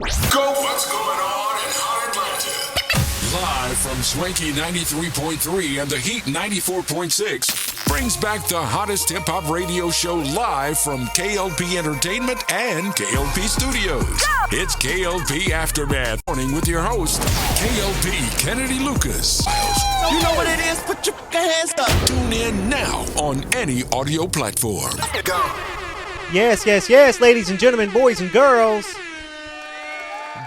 Go! What's going on in Hot Atlanta? Live from Swanky 93.3 and the Heat 94.6 brings back the hottest hip-hop radio show live from K.L.P Entertainment and K.L.P Studios. Go! It's K.L.P Aftermath. Morning with your host, K.L.P Kennedy Lucas. You know what it is? Put your hands up. Tune in now on any audio platform. Go! Yes, ladies and gentlemen, boys and girls.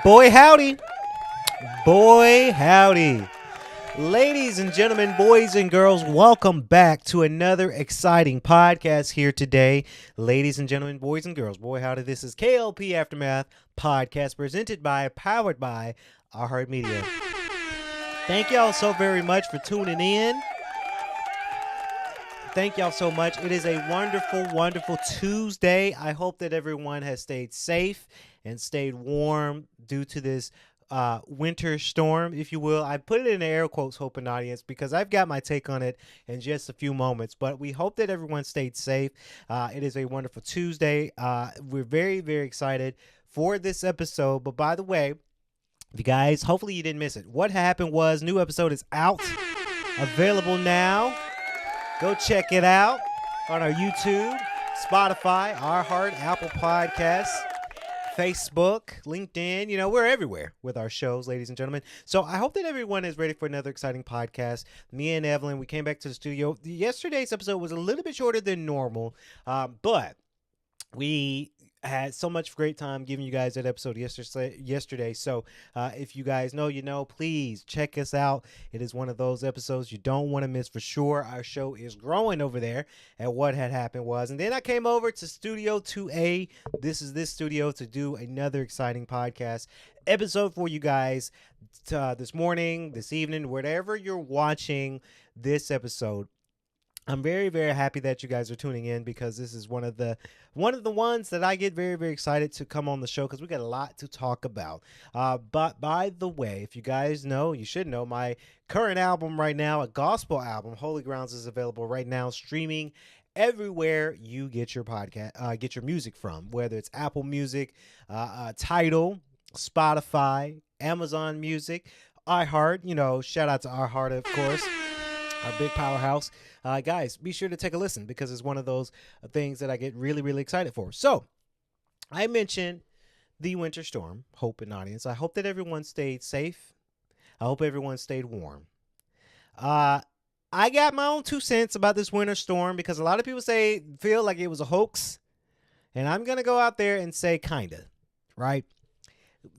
Boy, howdy. Boy, howdy. Ladies and gentlemen, boys and girls, welcome back to another exciting podcast here today. Ladies and gentlemen, boys and girls, boy, howdy. This is K.L.P Aftermath podcast powered by iHeartMedia. Thank y'all so very much for tuning in. Thank y'all so much. It is a wonderful, wonderful Tuesday. I hope that everyone has stayed safe and stayed warm due to this winter storm, if you will. I put it in air quotes, hoping audience, because I've got my take on it in just a few moments. But we hope that everyone stayed safe. It is a wonderful Tuesday. We're very, very excited for this episode. But by the way, you guys, hopefully you didn't miss it. What happened was, new episode is out, available now. Go check it out on our YouTube, Spotify, iHeart, Apple Podcasts, Facebook, LinkedIn. You know, we're everywhere with our shows, ladies and gentlemen. So I hope that everyone is ready for another exciting podcast. Me and Evelyn, we came back to the studio. Yesterday's episode was a little bit shorter than normal, but we had so much great time giving you guys that episode yesterday. So if you guys know, you know, please check us out. It is one of those episodes you don't want to miss for sure. Our show is growing over there at What Had Happened Was. And then I came over to Studio 2A. This studio to do another exciting podcast episode for you guys this morning, this evening, whatever you're watching this episode. I'm very, very happy that you guys are tuning in, because this is one of the ones that I get very, very excited to come on the show, because we got a lot to talk about. But by the way, if you guys know, you should know, my current album right now, a gospel album, Holy Grounds, is available right now, streaming everywhere you get your podcast, get your music from, whether it's Apple Music, Tidal, Spotify, Amazon Music, iHeart. You know, shout out to iHeart, of course. Our big powerhouse. Guys, be sure to take a listen, because it's one of those things that I get really, really excited for. So, I mentioned the winter storm, hope and audience. I hope that everyone stayed safe. I hope everyone stayed warm. I got my own 2 cents about this winter storm, because a lot of people feel like it was a hoax. And I'm going to go out there and say kinda, right?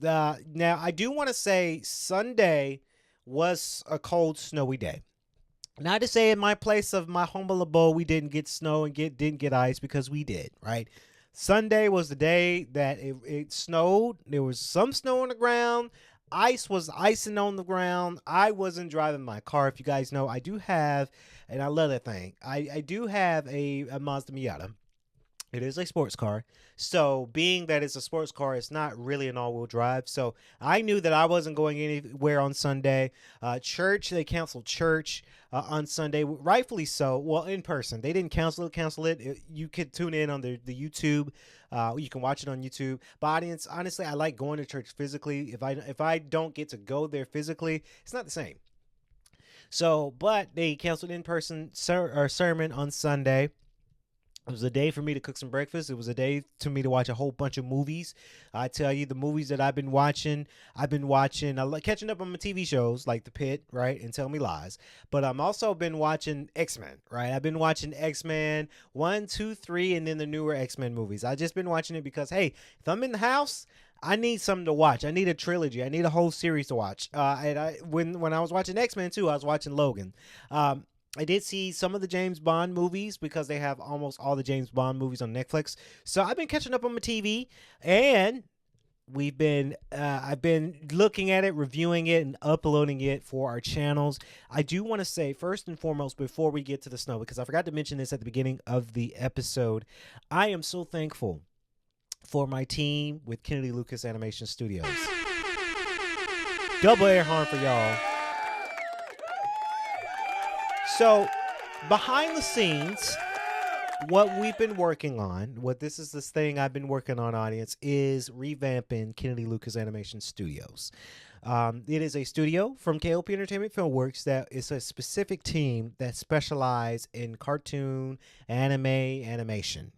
Now, I do want to say Sunday was a cold, snowy day. Not to say in my place of my humble abode we didn't get snow and didn't get ice, because we did, right? Sunday was the day that it snowed. There was some snow on the ground. Ice was icing on the ground. I wasn't driving my car. If you guys know, I do have, and I love that thing, I do have a Mazda Miata. It is a sports car. So being that it's a sports car, it's not really an all-wheel drive. So I knew that I wasn't going anywhere on Sunday. Church, they canceled church on Sunday, rightfully so. Well, in person. They didn't cancel it. You could tune in on the YouTube. You can watch it on YouTube. But honestly, I like going to church physically. If I don't get to go there physically, it's not the same. So, but they canceled in-person sermon on Sunday. It was a day for me to cook some breakfast. It was a day to me to watch a whole bunch of movies. I tell you, the movies that I've been watching, catching up on my TV shows like The Pit, right, and Tell Me Lies. But I'm also been watching X-Men, right? I've been watching X-Men 1, 2, 3, and then the newer X-Men movies. I just been watching it because, hey, if I'm in the house, I need something to watch. I need a trilogy. I need a whole series to watch. When I was watching X-Men too, I was watching Logan. I did see some of the James Bond movies, because they have almost all the James Bond movies on Netflix. So I've been catching up on my TV, and I've been looking at it, reviewing it, and uploading it for our channels. I do want to say, first and foremost, before we get to the snow, because I forgot to mention this at the beginning of the episode, I am so thankful for my team with Kennedy Lucas Animation Studios. Double air horn for y'all. So, behind the scenes, what we've been working on, this thing I've been working on, audience, is revamping Kennedy Lucas Animation Studios. It is a studio from K.L.P Entertainment Filmworks that is a specific team that specialize in cartoon, animation.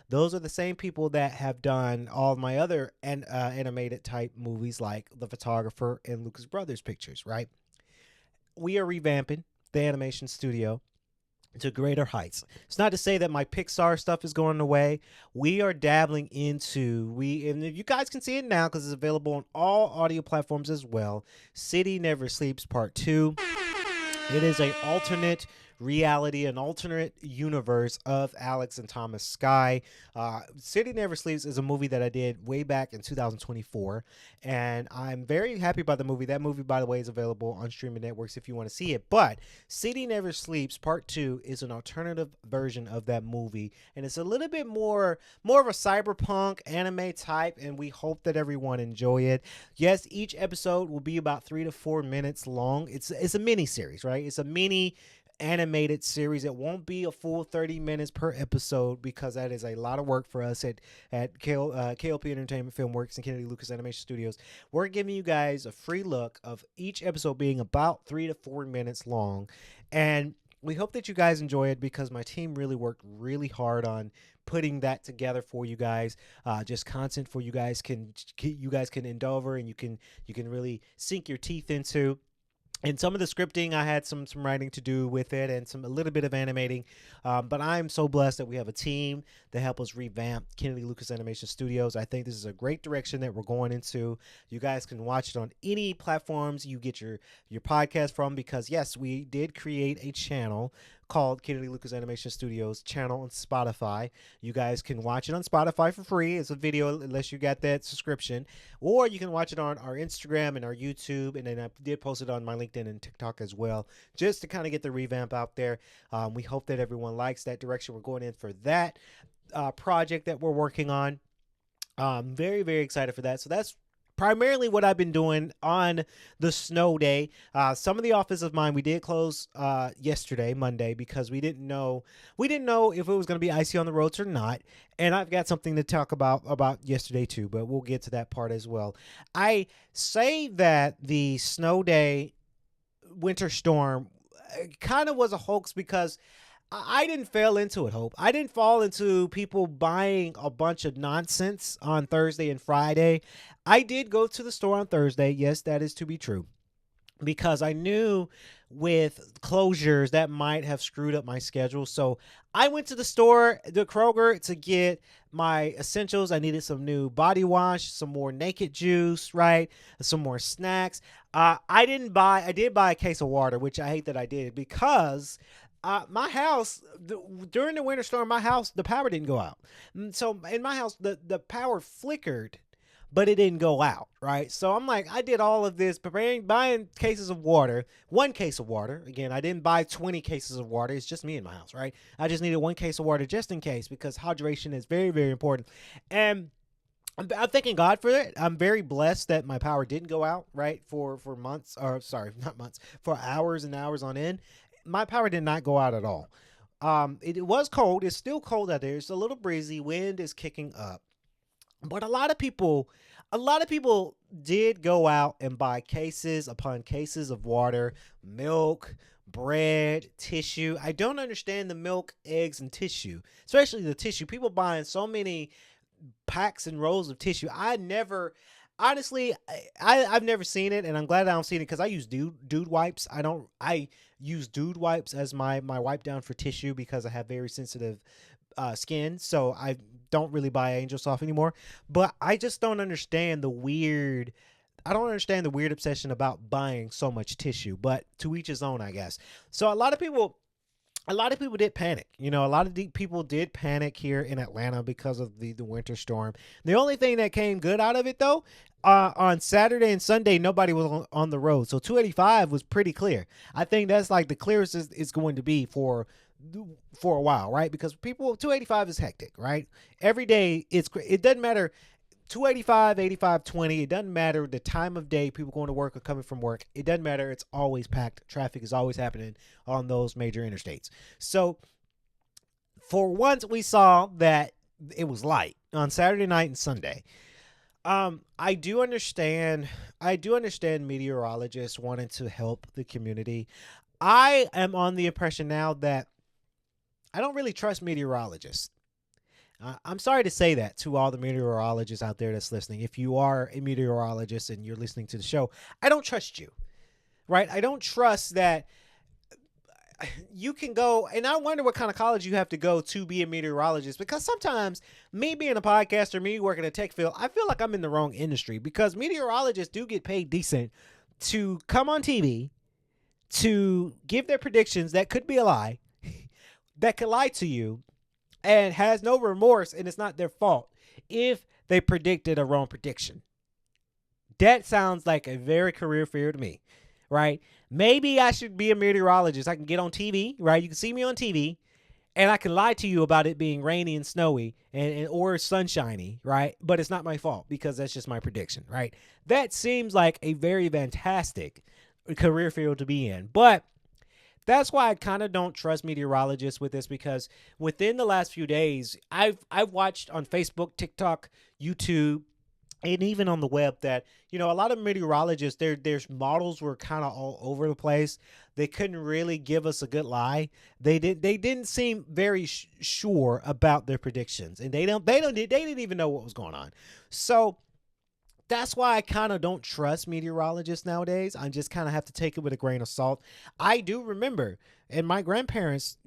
Those are the same people that have done all of my other animated type movies like The Photographer and Lucas Brothers Pictures, right? We are revamping the animation studio to greater heights. It's not to say that my Pixar stuff is going away. We are dabbling into, and you guys can see it now because it's available on all audio platforms as well. City Never Sleeps Part 2. It is an alternate reality, an alternate universe of Alex and Thomas Sky. City Never Sleeps is a movie that I did way back in 2024, and I'm very happy about the movie. That movie, by the way, is available on streaming networks if you want to see it. But City Never Sleeps Part 2 is an alternative version of that movie, and it's a little bit more of a cyberpunk anime type, and we hope that everyone enjoy it. Yes, each episode will be about 3 to 4 minutes long. It's a mini series, right? It's a mini animated series. It won't be a full 30 minutes per episode because that is a lot of work for us at K.L.P Entertainment Filmworks and Kennedy Lucas Animation Studios. We're giving you guys a free look of each episode being about 3 to 4 minutes long, and we hope that you guys enjoy it because my team really worked really hard on putting that together for you guys. Just content for you guys can indulge and you can really sink your teeth into. And some of the scripting, I had some writing to do with it and a little bit of animating. But I'm so blessed that we have a team that help us revamp Kennedy Lucas Animation Studios. I think this is a great direction that we're going into. You guys can watch it on any platforms you get your podcast from because, yes, we did create a channel called Kennedy Lucas Animation Studios channel on Spotify. You guys can watch it on Spotify for free. It's a video unless you got that subscription. Or you can watch it on our Instagram and our YouTube. And then I did post it on my LinkedIn and TikTok as well, just to kind of get the revamp out there. We hope that everyone likes that direction we're going in for that project that we're working on. Very, very excited for that. So that's primarily what I've been doing on the snow day. Some of the office of mine we did close yesterday, Monday, because we didn't know if it was going to be icy on the roads or not. And I've got something to talk about yesterday too, but we'll get to that part as well. I say that the snow day winter storm kind of was a hoax because I didn't fall into it, Hope. I didn't fall into people buying a bunch of nonsense on Thursday and Friday. I did go to the store on Thursday. Yes, that is to be true. Because I knew with closures that might have screwed up my schedule. So I went to the store, the Kroger, to get my essentials. I needed some new body wash, some more Naked Juice, right? Some more snacks. I did buy a case of water, which I hate that I did because my house, during the winter storm, the power didn't go out. So in my house, the power flickered, but it didn't go out, right? So I'm like, I did all of this, buying cases of water, 1 case of water. Again, I didn't buy 20 cases of water. It's just me in my house, right? I just needed 1 case of water just in case because hydration is very, very important. And I'm thanking God for it. I'm very blessed that my power didn't go out, right? For months, or sorry, not months, for hours and hours on end. My power did not go out at all. It was cold. It's still cold out there. It's a little breezy. Wind is kicking up. But a lot of people did go out and buy cases upon cases of water, milk, bread, tissue. I don't understand the milk, eggs, and tissue, especially the tissue. People buying so many packs and rolls of tissue. I've never seen it, and I'm glad I don't see it because I use dude wipes. I use dude wipes as my wipe down for tissue because I have very sensitive skin, so I don't really buy Angel Soft anymore. But I just don't understand the weird obsession about buying so much tissue. But to each his own, I guess. So a lot of people did panic. A lot of people did panic here in Atlanta because of the winter storm. The only thing that came good out of it, though, on Saturday and Sunday, nobody was on the road. So 285 was pretty clear. I think that's like the clearest it's going to be for a while, right? Because 285 is hectic, right? Every day, it doesn't matter. 285, 85, 20, it doesn't matter the time of day people going to work or coming from work. It doesn't matter. It's always packed. Traffic is always happening on those major interstates. So for once we saw that it was light on Saturday night and Sunday. I do understand meteorologists wanting to help the community. I am on the impression now that I don't really trust meteorologists. I'm sorry to say that to all the meteorologists out there that's listening. If you are a meteorologist and you're listening to the show, I don't trust you, right? I don't trust that you can go, and I wonder what kind of college you have to go to be a meteorologist, because sometimes me being a podcaster, me working in a tech field, I feel like I'm in the wrong industry, because meteorologists do get paid decent to come on TV, to give their predictions that could be a lie, that could lie to you, and has no remorse, and it's not their fault if they predicted a wrong prediction. That sounds like a very career fair to me, right? Maybe I should be a meteorologist. I can get on TV, right? You can see me on TV, and I can lie to you about it being rainy and snowy and or sunshiny, right? But it's not my fault, because that's just my prediction, right? That seems like a very fantastic career field to be in. But that's why I kind of don't trust meteorologists with this, because within the last few days, I've watched on Facebook, TikTok, YouTube, and even on the web that, a lot of meteorologists, their models were kind of all over the place. They couldn't really give us a good lie. They didn't seem very sure about their predictions, and they didn't even know what was going on. So that's why I kind of don't trust meteorologists nowadays. I just kind of have to take it with a grain of salt. I do remember, and my grandparents,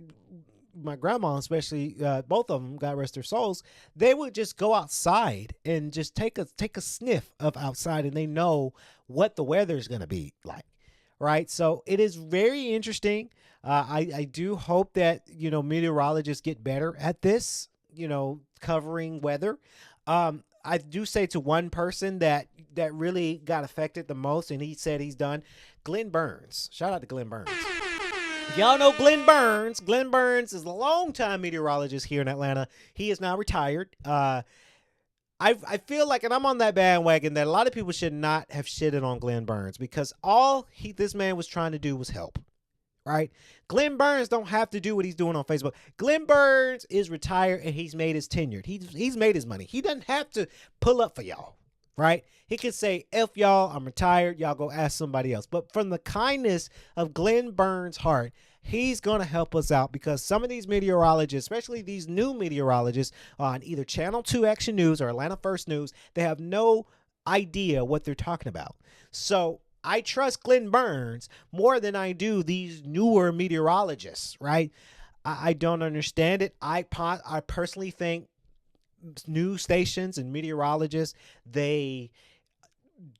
my grandma especially, both of them, God rest their souls, they would just go outside and just take a sniff of outside, and they know what the weather is going to be like, right? So it is very interesting. I do hope that, meteorologists get better at this, covering weather. I do say to one person that really got affected the most, and he said he's done, Glenn Burns. Shout out to Glenn Burns. Y'all know Glenn Burns. Glenn Burns is a longtime meteorologist here in Atlanta. He is now retired. I feel like, and I'm on that bandwagon, that a lot of people should not have shitted on Glenn Burns, because all this man was trying to do was help. Right? Glenn Burns don't have to do what he's doing on Facebook. Glenn Burns is retired, and he's made his tenure. He's made his money. He doesn't have to pull up for y'all, right? He can say, F y'all, I'm retired. Y'all go ask somebody else. But from the kindness of Glenn Burns' heart, he's going to help us out, because some of these meteorologists, especially these new meteorologists on either Channel 2 Action News or Atlanta First News, they have no idea what they're talking about. So I trust Glenn Burns more than I do these newer meteorologists, right? I don't understand it. I personally think news stations and meteorologists, they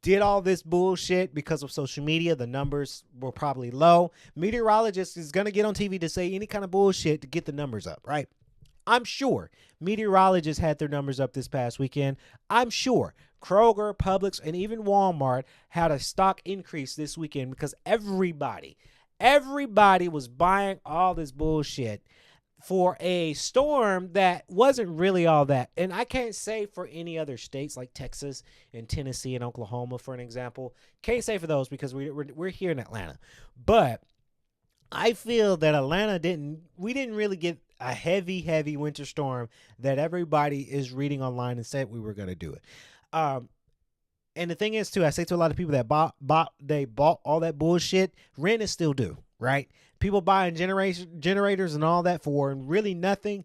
did all this bullshit because of social media. The numbers were probably low. Meteorologists is going to get on TV to say any kind of bullshit to get the numbers up, right? I'm sure meteorologists had their numbers up this past weekend. I'm sure Kroger, Publix, and even Walmart had a stock increase this weekend, because everybody was buying all this bullshit for a storm that wasn't really all that. And I can't say for any other states like Texas and Tennessee and Oklahoma, for an example. Can't say for those, because we're here in Atlanta. But I feel that we didn't really get a heavy winter storm that everybody is reading online and said we were going to do it. And the thing is too, I say to a lot of people that bought all that bullshit, rent is still due, right? People buying generators and all that for really nothing,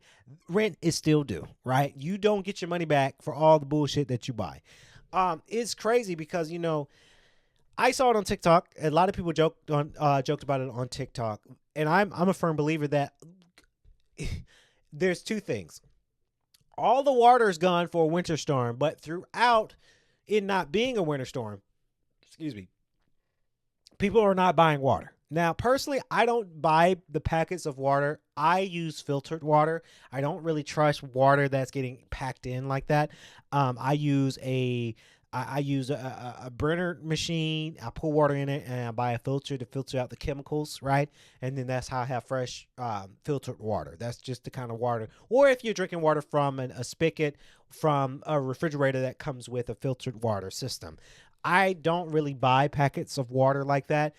rent is still due, right? You don't get your money back for all the bullshit that you buy. It's crazy because, I saw it on TikTok. A lot of people joked about it on TikTok, and I'm a firm believer that there's two things. All the water is gone for a winter storm, but throughout it not being a winter storm, people are not buying water. Now, personally, I don't buy the packets of water. I use filtered water. I don't really trust water that's getting packed in like that. I use a burner machine. I pour water in it, and I buy a filter to filter out the chemicals, right? And then that's how I have fresh filtered water. That's just the kind of water. Or if you're drinking water from a spigot from a refrigerator that comes with a filtered water system. I don't really buy packets of water like that.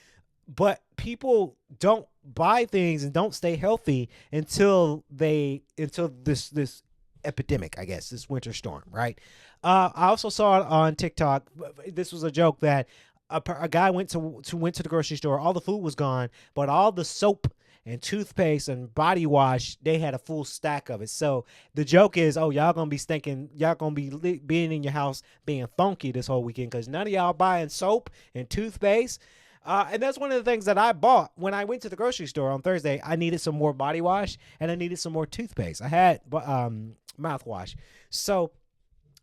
but people don't buy things and don't stay healthy until this epidemic, I guess, this winter storm, right? I also saw it on TikTok. This was a joke that a guy went to the grocery store. All the food was gone, but all the soap and toothpaste and body wash, they had a full stack of it. So the joke is, oh, y'all gonna be stinking, y'all gonna be being in your house being funky this whole weekend because none of y'all buying soap and toothpaste. And that's one of the things that I bought when I went to the grocery store on Thursday. I needed some more body wash and I needed some more toothpaste. I had mouthwash. So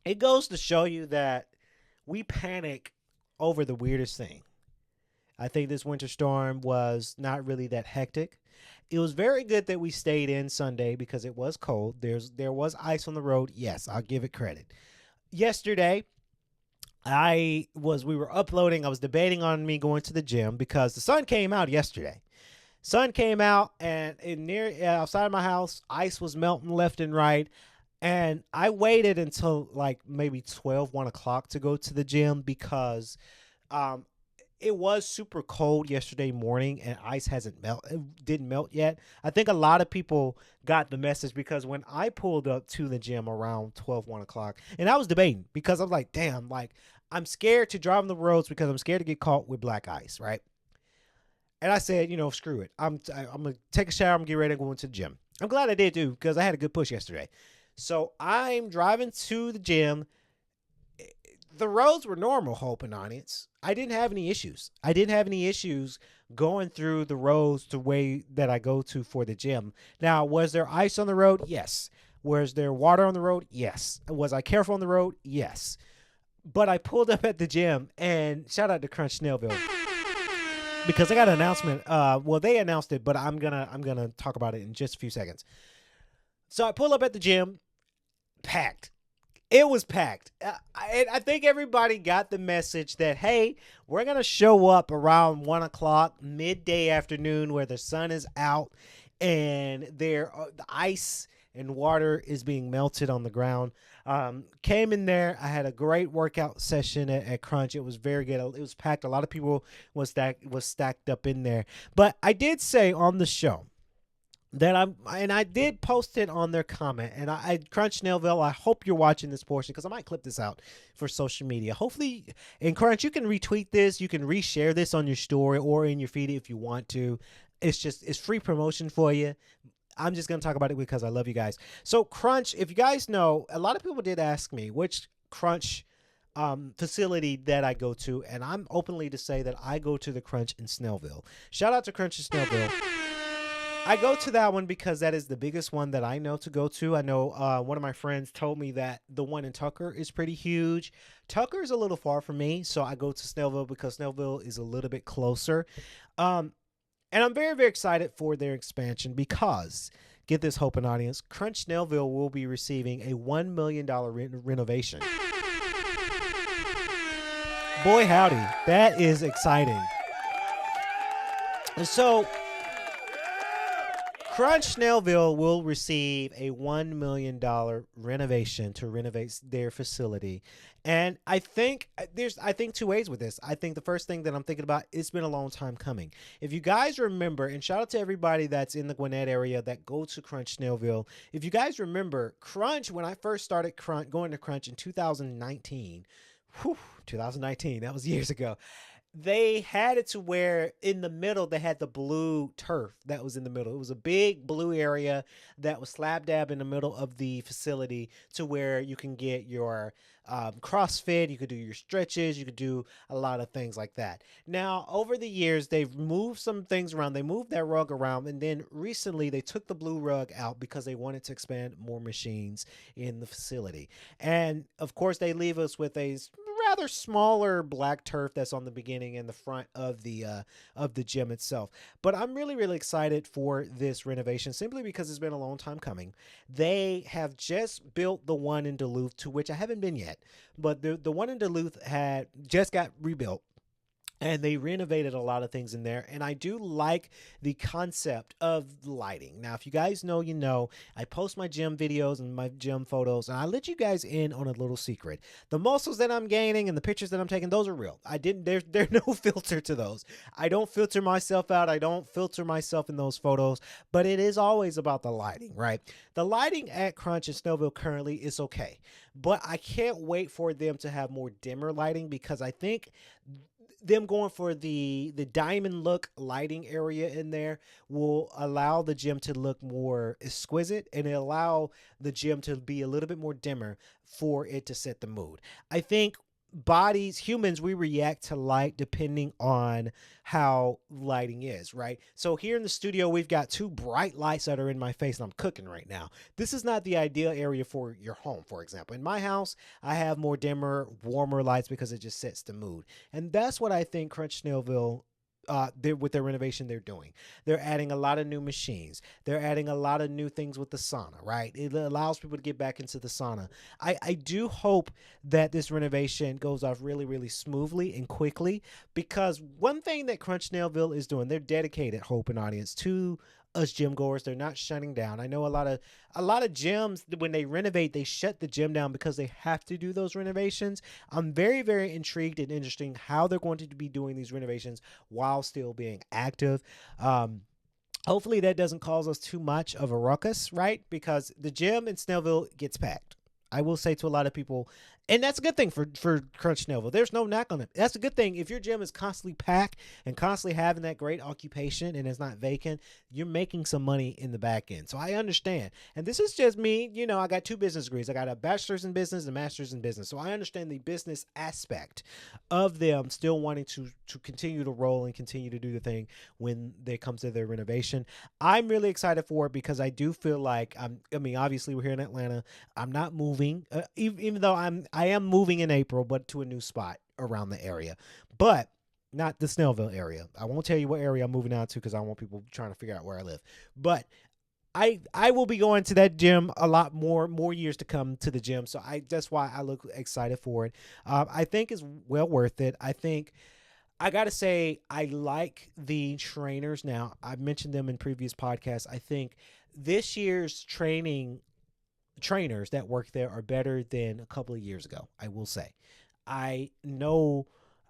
it goes to show you that we panic over the weirdest thing. I think this winter storm was not really that hectic. It was very good that we stayed in Sunday because it was cold. There was ice on the road. Yes, I'll give it credit. Yesterday, we were uploading. I was debating on me going to the gym because the sun came out yesterday. Sun came out and outside of my house, ice was melting left and right. And I waited until like maybe 1 o'clock to go to the gym because it was super cold yesterday morning and ice didn't melt yet. I think a lot of people got the message because when I pulled up to the gym around 1 o'clock, and I was debating because I was like, damn, like I'm scared to drive on the roads because I'm scared to get caught with black ice, right? And I said, screw it. I'm going to take a shower. I'm going to get ready to go into the gym. I'm glad I did too because I had a good push yesterday. So I'm driving to the gym. The roads were normal, Hope and Audience. I didn't have any issues. I didn't have any issues going through the roads the way that I go to for the gym. Now, was there ice on the road? Yes. Was there water on the road? Yes. Was I careful on the road? Yes. But I pulled up at the gym, and shout out to Crunch Snellville because I got an announcement. Well, they announced it, but I'm gonna talk about it in just a few seconds. So I pull up at the gym, packed. It was packed. I think everybody got the message that, hey, we're going to show up around 1 o'clock, midday afternoon where the sun is out and the ice and water is being melted on the ground. Came in there. I had a great workout session at Crunch. It was very good. It was packed. A lot of people was stacked up in there. But I did say on the show that I did post it on their comment, and I Crunch Snellville, I hope you're watching this portion because I might clip this out for social media. Hopefully, in Crunch, you can retweet this, you can reshare this on your story or in your feed if you want to. It's free promotion for you. I'm just gonna talk about it because I love you guys. So Crunch, if you guys know, a lot of people did ask me which Crunch facility that I go to, and I'm openly to say that I go to the Crunch in Snellville. Shout out to Crunch in Snellville. I go to that one because that is the biggest one that I know to go to. I know one of my friends told me that the one in Tucker is pretty huge. Tucker is a little far from me, so I go to Snellville because Snellville is a little bit closer. And I'm very, very excited for their expansion because, get this, Hope and Audience, Crunch Snellville will be receiving a $1 million renovation. Boy, howdy. That is exciting. So Crunch Snellville will receive a $1 million renovation to renovate their facility. And I think there's two ways with this. I think the first thing that I'm thinking about, it's been a long time coming. If you guys remember, and shout out to everybody that's in the Gwinnett area that go to Crunch Snellville. If you guys remember, Crunch, when I first started going to Crunch in 2019, 2019, that was years ago. They had it to where in the middle they had the blue turf that was in the middle. It was a big blue area that was slab dab in the middle of the facility to where you can get your CrossFit, you could do your stretches, you could do a lot of things like that. Now, over the years, they've moved some things around. They moved that rug around, and then recently they took the blue rug out because they wanted to expand more machines in the facility. And of course, they leave us with a rather smaller black turf that's on the beginning and the front of the gym itself. But I'm really, really excited for this renovation simply because it's been a long time coming. They have just built the one in Duluth, to which I haven't been yet, but the one in Duluth had just got rebuilt. and they renovated a lot of things in there, and I do like the concept of lighting. Now, if you guys know, you know, I post my gym videos and my gym photos, and I let you guys in on a little secret. The muscles that I'm gaining and the pictures that I'm taking, those are real. I didn't, there's no filter to those. I don't filter myself out. I don't filter myself in those photos, but it is always about the lighting, right? The lighting at Crunch and Snellville currently is okay, but I can't wait for them to have more dimmer lighting, because I think them going for the diamond look lighting area in there will allow the gym to look more exquisite, and it allow the gym to be a little bit more dimmer for it to set the mood. I think humans, we react to light depending on how lighting is, right? So here in the studio, we've got two bright lights that are in my face, and I'm cooking right now. This is not the ideal area for your home, for example. In my house, I have more dimmer, warmer lights because it just sets the mood. And that's what I think Crunch Snellville, with their renovation, they're doing. They're adding a lot of new machines. They're adding a lot of new things with the sauna, right? It allows people to get back into the sauna. I do hope that this renovation goes off really, really smoothly and quickly, because one thing that Crunch Snellville is doing, they're dedicated, hope and audience, to us gym goers. They're not shutting down. I know a lot of gyms, when they renovate, they shut the gym down because they have to do those renovations. I'm very, very intrigued and interesting how they're going to be doing these renovations while still being active. Hopefully that doesn't cause us too much of a ruckus, right? Because the gym in Snellville gets packed. I will say to a lot of people, and that's a good thing for Crunch Snellville. There's no knock on it. That's a good thing. If your gym is constantly packed and constantly having that great occupation and it's not vacant, you're making some money in the back end. So I understand. And this is just me. You know, I got 2 business degrees. I got a bachelor's in business and a master's in business. So I understand the business aspect of them still wanting to continue to roll and continue to do the thing when they come to their renovation. I'm really excited for it, because I do feel like, I mean, obviously we're here in Atlanta. I'm not moving, even though I am moving in April, but to a new spot around the area, but not the Snellville area. I won't tell you what area I'm moving out to, because I want people trying to figure out where I live. But I will be going to that gym a lot more years to come to the gym. So that's why I look excited for it. I think it's well worth it. I think, I got to say, I like the trainers now. I've mentioned them in previous podcasts. I think this year's trainers that work there are better than a couple of years ago, I will say. I know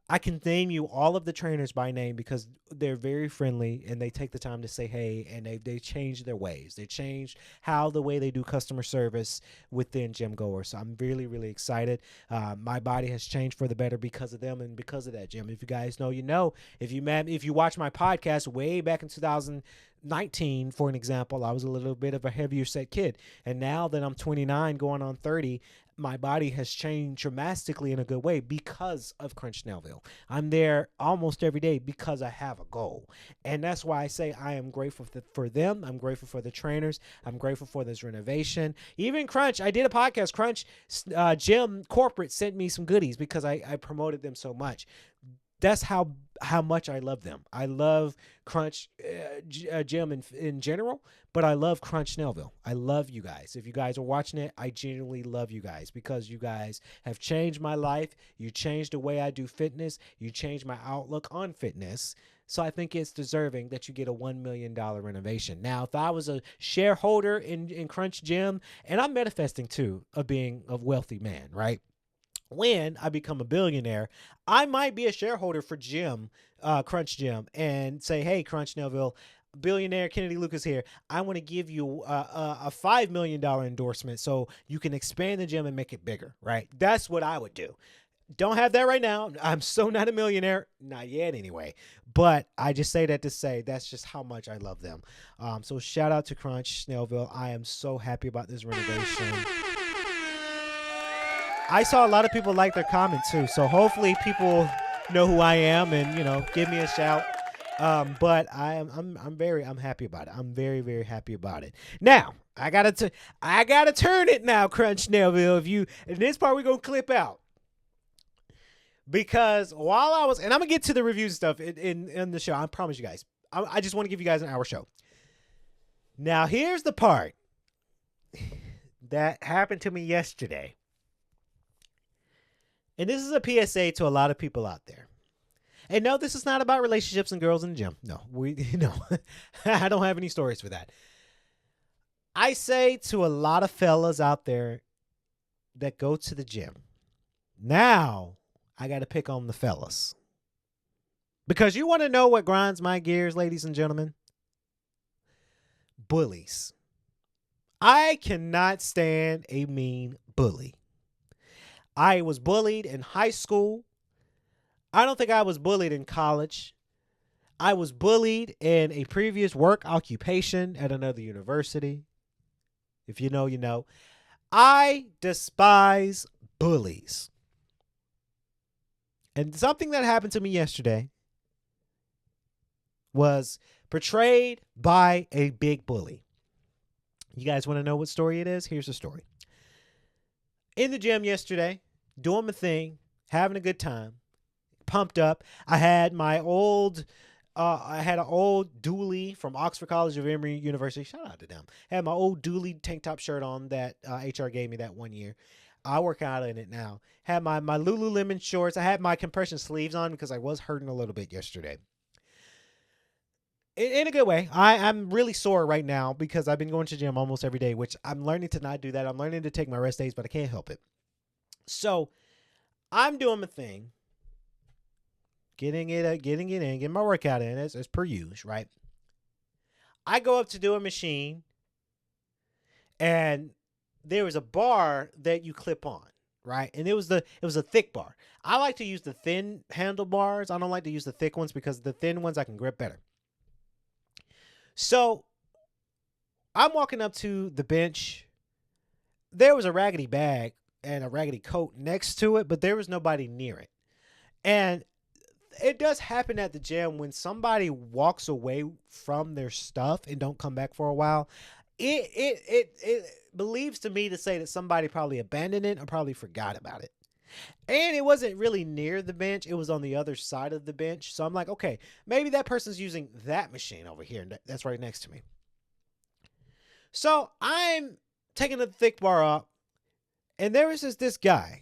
I can name you all of the trainers by name, because they're very friendly and they take the time to say hey, and they change their ways. They change the way they do customer service within gym goers. So I'm really, really excited. My body has changed for the better because of them and because of that gym. If you guys know, you know. If you watch my podcast way back in 2019, for an example, I was a little bit of a heavier set kid. And now that I'm 29 going on 30, my body has changed dramatically in a good way because of Crunch Snellville. I'm there almost every day because I have a goal. And that's why I say I am grateful for them. I'm grateful for the trainers. I'm grateful for this renovation. Even Crunch, I did a podcast. Crunch Gym Corporate sent me some goodies because I promoted them so much. That's how much I love them. I love Crunch Gym in general, but I love Crunch Snellville. I love you guys. If you guys are watching it, I genuinely love you guys, because you guys have changed my life. You changed the way I do fitness. You changed my outlook on fitness. So I think it's deserving that you get a $1 million renovation. Now, if I was a shareholder in Crunch Gym, and I'm manifesting too of being a wealthy man, right? When I become a billionaire, I might be a shareholder for Crunch Gym, and say, hey, Crunch Snellville, billionaire Kennedy Lucas here. I want to give you a $5 million endorsement so you can expand the gym and make it bigger, right? That's what I would do. Don't have that right now. I'm so not a millionaire. Not yet anyway. But I just say that to say that's just how much I love them. So shout out to Crunch Snellville. I am so happy about this renovation. I saw a lot of people like their comment too, so hopefully people know who I am and, you know, give me a shout. But I'm happy about it. I'm very, very happy about it. Now I gotta turn it now, Crunch Snellville. In this part we're gonna clip out, because while I was, and I'm gonna get to the reviews and stuff in the show. I promise you guys. I just want to give you guys an hour show. Now here's the part that happened to me yesterday. And this is a PSA to a lot of people out there. And no, this is not about relationships and girls in the gym. No, no, I don't have any stories for that. I say to a lot of fellas out there that go to the gym, now I got to pick on the fellas. Because you want to know what grinds my gears, ladies and gentlemen? Bullies. I cannot stand a mean bully. I was bullied in high school. I don't think I was bullied in college. I was bullied in a previous work occupation at another university. If you know, you know. I despise bullies. And something that happened to me yesterday was portrayed by a big bully. You guys want to know what story it is? Here's the story. In the gym yesterday, doing my thing, having a good time, pumped up. I had my old, I had an old dually from Oxford College of Emory University. Shout out to them. I had my old dually tank top shirt on that HR gave me that one year. I work out in it now. Had my Lululemon shorts. I had my compression sleeves on because I was hurting a little bit yesterday. In a good way. I'm really sore right now because I've been going to the gym almost every day, which I'm learning to not do that. I'm learning to take my rest days, but I can't help it. So I'm doing my thing, getting it in, getting my workout in as per usual, right? I go up to do a machine, and there was a bar that you clip on, right? And it was a thick bar. I like to use the thin handlebars. I don't like to use the thick ones because the thin ones I can grip better. So I'm walking up to the bench. There was a raggedy bag and a raggedy coat next to it, but there was nobody near it. And it does happen at the gym when somebody walks away from their stuff and don't come back for a while. It believes to me to say that somebody probably abandoned it or probably forgot about it. And it wasn't really near the bench. It was on the other side of the bench. So I'm like, okay, maybe that person's using that machine over here. And that's right next to me. So I'm taking the thick bar up. And there was this guy,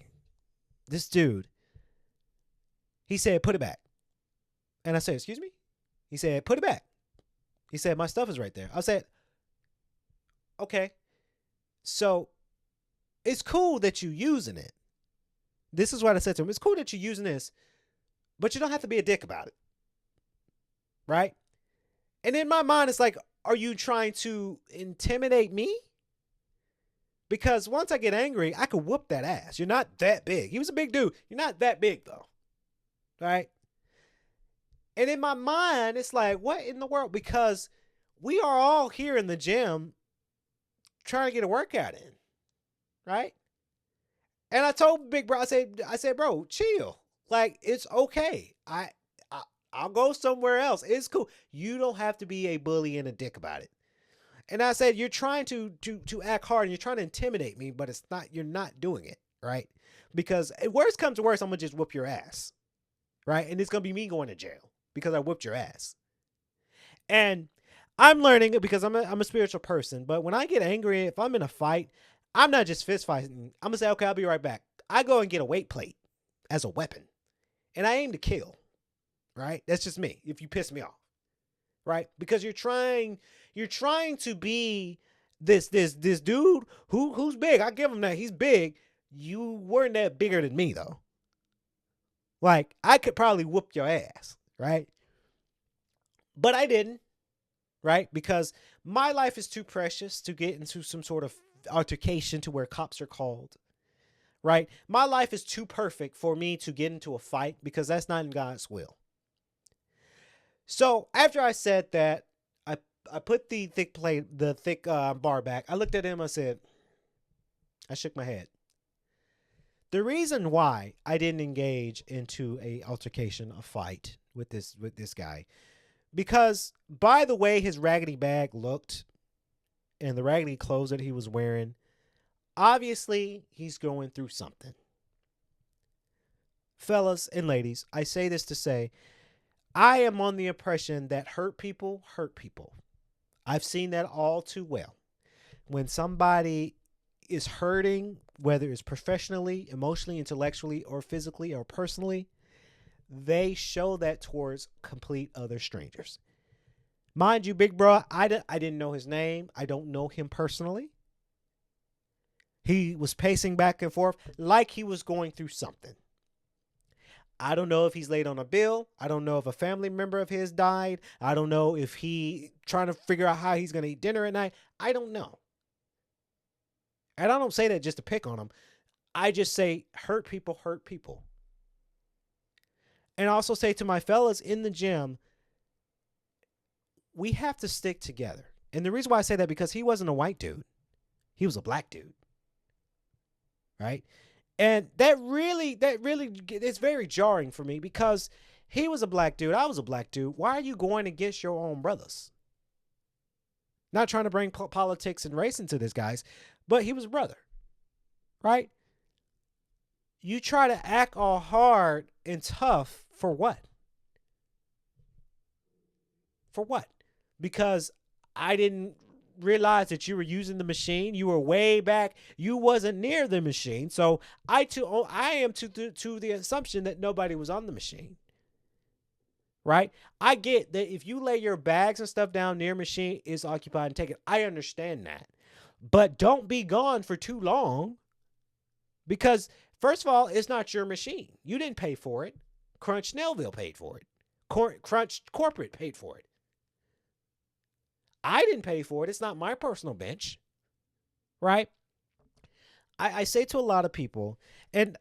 this dude. He said, put it back. And I said, excuse me? He said, put it back. He said, my stuff is right there. I said, okay. So it's cool that you're using it. This is what I said to him. It's cool that you're using this, but you don't have to be a dick about it. Right? And in my mind, it's like, are you trying to intimidate me? Because once I get angry, I could whoop that ass. You're not that big. He was a big dude. You're not that big, though. Right? And in my mind, it's like, what in the world? Because we are all here in the gym trying to get a workout in. Right? And I told Big Bro, I said, bro, chill. Like, it's okay. I'll go somewhere else. It's cool. You don't have to be a bully and a dick about it. And I said, you're trying to act hard and you're trying to intimidate me, but you're not doing it, right? Because worst comes to worst, I'm going to just whoop your ass, right? And it's going to be me going to jail because I whooped your ass. And I'm learning it because I'm a spiritual person. But when I get angry, if I'm in a fight, I'm not just fist fighting. I'm going to say, okay, I'll be right back. I go and get a weight plate as a weapon. And I aim to kill, right? That's just me if you piss me off, right? Because you're trying to be this dude who's big. I give him that. He's big. You weren't that bigger than me, though. Like, I could probably whoop your ass, right? But I didn't, right? Because my life is too precious to get into some sort of altercation to where cops are called, right? My life is too perfect for me to get into a fight because that's not in God's will. So after I said that, I put the thick bar back. I looked at him. I shook my head. The reason why I didn't engage into a altercation, a fight with this guy, because by the way his raggedy bag looked and the raggedy clothes that he was wearing, obviously he's going through something. Fellas and ladies, I say this to say, I am on the impression that hurt people hurt people. I've seen that all too well. When somebody is hurting, whether it's professionally, emotionally, intellectually, or physically or personally, they show that towards complete other strangers. Mind you, big bro, I didn't know his name. I don't know him personally. He was pacing back and forth like he was going through something. I don't know if he's late on a bill. I don't know if a family member of his died. I don't know if he trying to figure out how he's going to eat dinner at night. I don't know. And I don't say that just to pick on him. I just say hurt people hurt people. And I also say to my fellas in the gym, we have to stick together. And the reason why I say that, because he wasn't a white dude. He was a black dude. Right? And that really, it's very jarring for me, because he was a black dude. I was a black dude. Why are you going against your own brothers? Not trying to bring politics and race into this, guys, but he was a brother. Right? You try to act all hard and tough for what? For what? Because I didn't realize that you were using the machine. You were way back. You wasn't near the machine. So I am to the assumption that nobody was on the machine. Right? I get that if you lay your bags and stuff down near machine, it's occupied and taken. I understand that. But don't be gone for too long, because first of all, it's not your machine. You didn't pay for it. Crunch Snellville paid for it. Crunch Corporate paid for it. I didn't pay for it. It's not my personal bench. Right? I say to a lot of people, and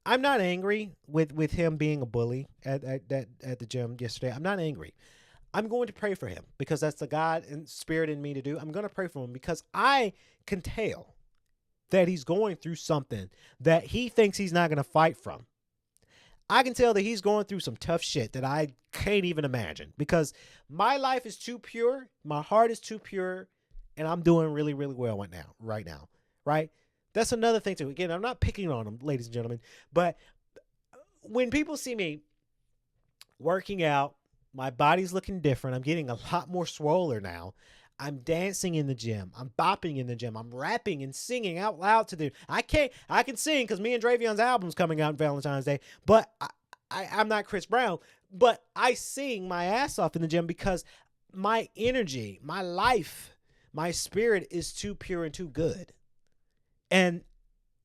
I'm not angry with him being a bully at the gym yesterday. I'm not angry. I'm going to pray for him, because that's the God and spirit in me to do. I'm going to pray for him because I can tell that he's going through something that he thinks he's not going to fight from. I can tell that he's going through some tough shit that I can't even imagine, because my life is too pure. My heart is too pure, and I'm doing really, really well right now. Right? That's another thing too. Again, I'm not picking on him, ladies and gentlemen, but when people see me working out, my body's looking different. I'm getting a lot more swollen now. I'm dancing in the gym. I'm bopping in the gym. I'm rapping and singing out loud to them. I can sing because me and Dravion's album's coming out on Valentine's Day, but I'm not Chris Brown, but I sing my ass off in the gym because my energy, my life, my spirit is too pure and too good. And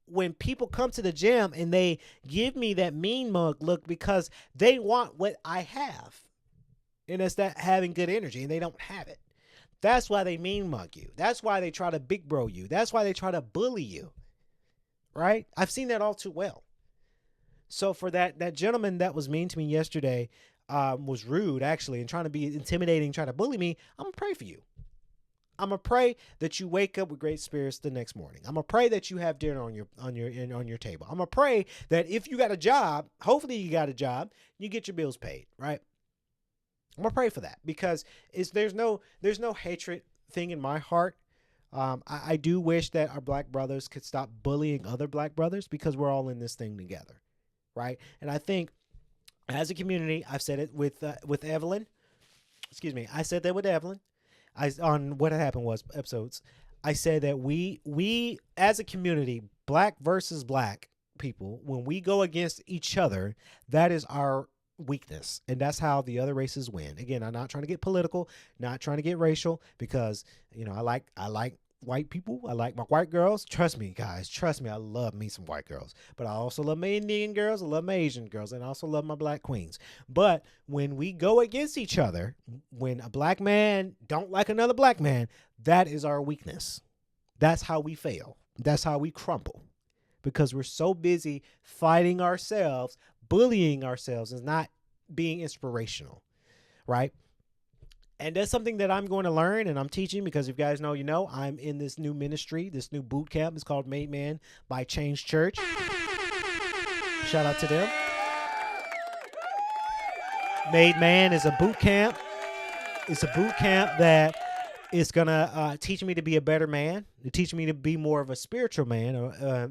when people come to the gym and they give me that mean mug look because they want what I have, and it's that having good energy, and they don't have it. That's why they mean mug you. That's why they try to big bro you. That's why they try to bully you. Right? I've seen that all too well. So for that gentleman that was mean to me yesterday, was rude actually, and trying to be intimidating, trying to bully me, I'm going to pray for you. I'm going to pray that you wake up with great spirits the next morning. I'm going to pray that you have dinner on your table. I'm going to pray that if you got a job, hopefully you got a job, you get your bills paid, right? I'm gonna pray for that, because there's no hatred thing in my heart. I do wish that our black brothers could stop bullying other black brothers, because we're all in this thing together, right? And I think as a community, I've said it with Evelyn. Excuse me, I said that with Evelyn. On What Happened Was episodes, I said that we as a community, black versus black people, when we go against each other, that is our weakness, and that's how the other races win. Again, I'm not trying to get political, not trying to get racial, because I like white people. I like my white girls. Trust me, guys. Trust me. I love me some white girls, but I also love my Indian girls. I love my Asian girls, and I also love my black queens. But when we go against each other, when a black man don't like another black man, that is our weakness. That's how we fail. That's how we crumble, because we're so busy fighting ourselves, bullying ourselves, is not being inspirational, right? And that's something that I'm going to learn, and I'm teaching, because if you guys know, I'm in this new ministry, this new boot camp. It's called Made Man by Change Church. Shout out to them. Made Man is a boot camp. It's a boot camp that is going to teach me to be a better man, to teach me to be more of a spiritual man,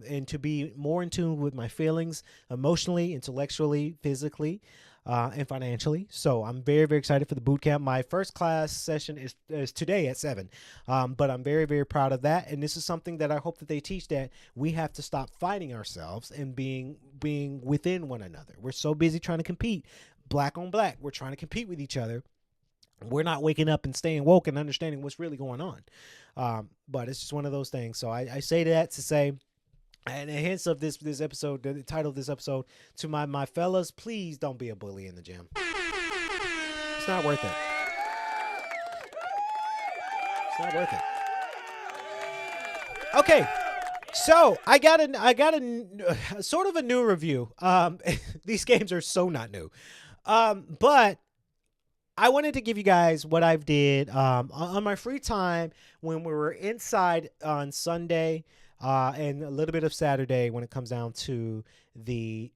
and to be more in tune with my feelings, emotionally, intellectually, physically. and financially. So I'm very, very excited for the boot camp. My first class session is today at 7. But I'm very, very proud of that. And this is something that I hope that they teach, that we have to stop fighting ourselves and being within one another. We're so busy trying to compete, black on black. We're trying to compete with each other. We're not waking up and staying woke and understanding what's really going on. But it's just one of those things. So I say that to say, and hence of this episode, the title of this episode, to my fellas, please don't be a bully in the gym. It's not worth it. It's not worth it. Okay, so I got a sort of a new review. These games are so not new, but I wanted to give you guys what I've did on my free time when we were inside on Sunday and a little bit of Saturday when it comes down to the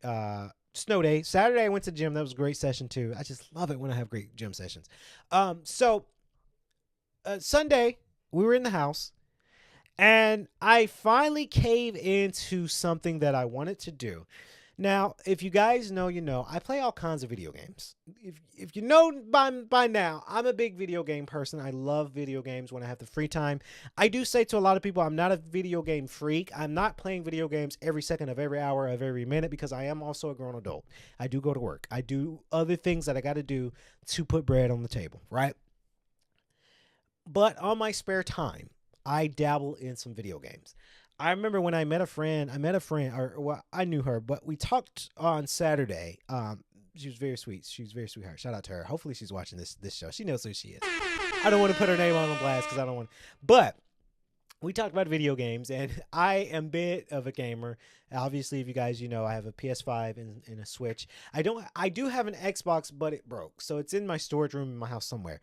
snow day. Saturday I went to the gym. That was a great session too. I just love it when I have great gym sessions. So Sunday we were in the house and I finally caved into something that I wanted to do. Now, if you guys know, you know, I play all kinds of video games. If you know by now, I'm a big video game person. I love video games when I have the free time. I do say to a lot of people, I'm not a video game freak. I'm not playing video games every second of every hour of every minute because I am also a grown adult. I do go to work. I do other things that I got to do to put bread on the table, right? But on my spare time, I dabble in some video games. I remember when I met a friend, or well, I knew her, but we talked on Saturday. She was very sweet. She's very sweetheart. Shout out to her. Hopefully she's watching this show. She knows who she is. I don't want to put her name on the blast because I don't want to. But we talked about video games, and I am a bit of a gamer. Obviously, if you guys, you know, I have a PS5 and a Switch. I do have an Xbox, but it broke. So it's in my storage room in my house somewhere.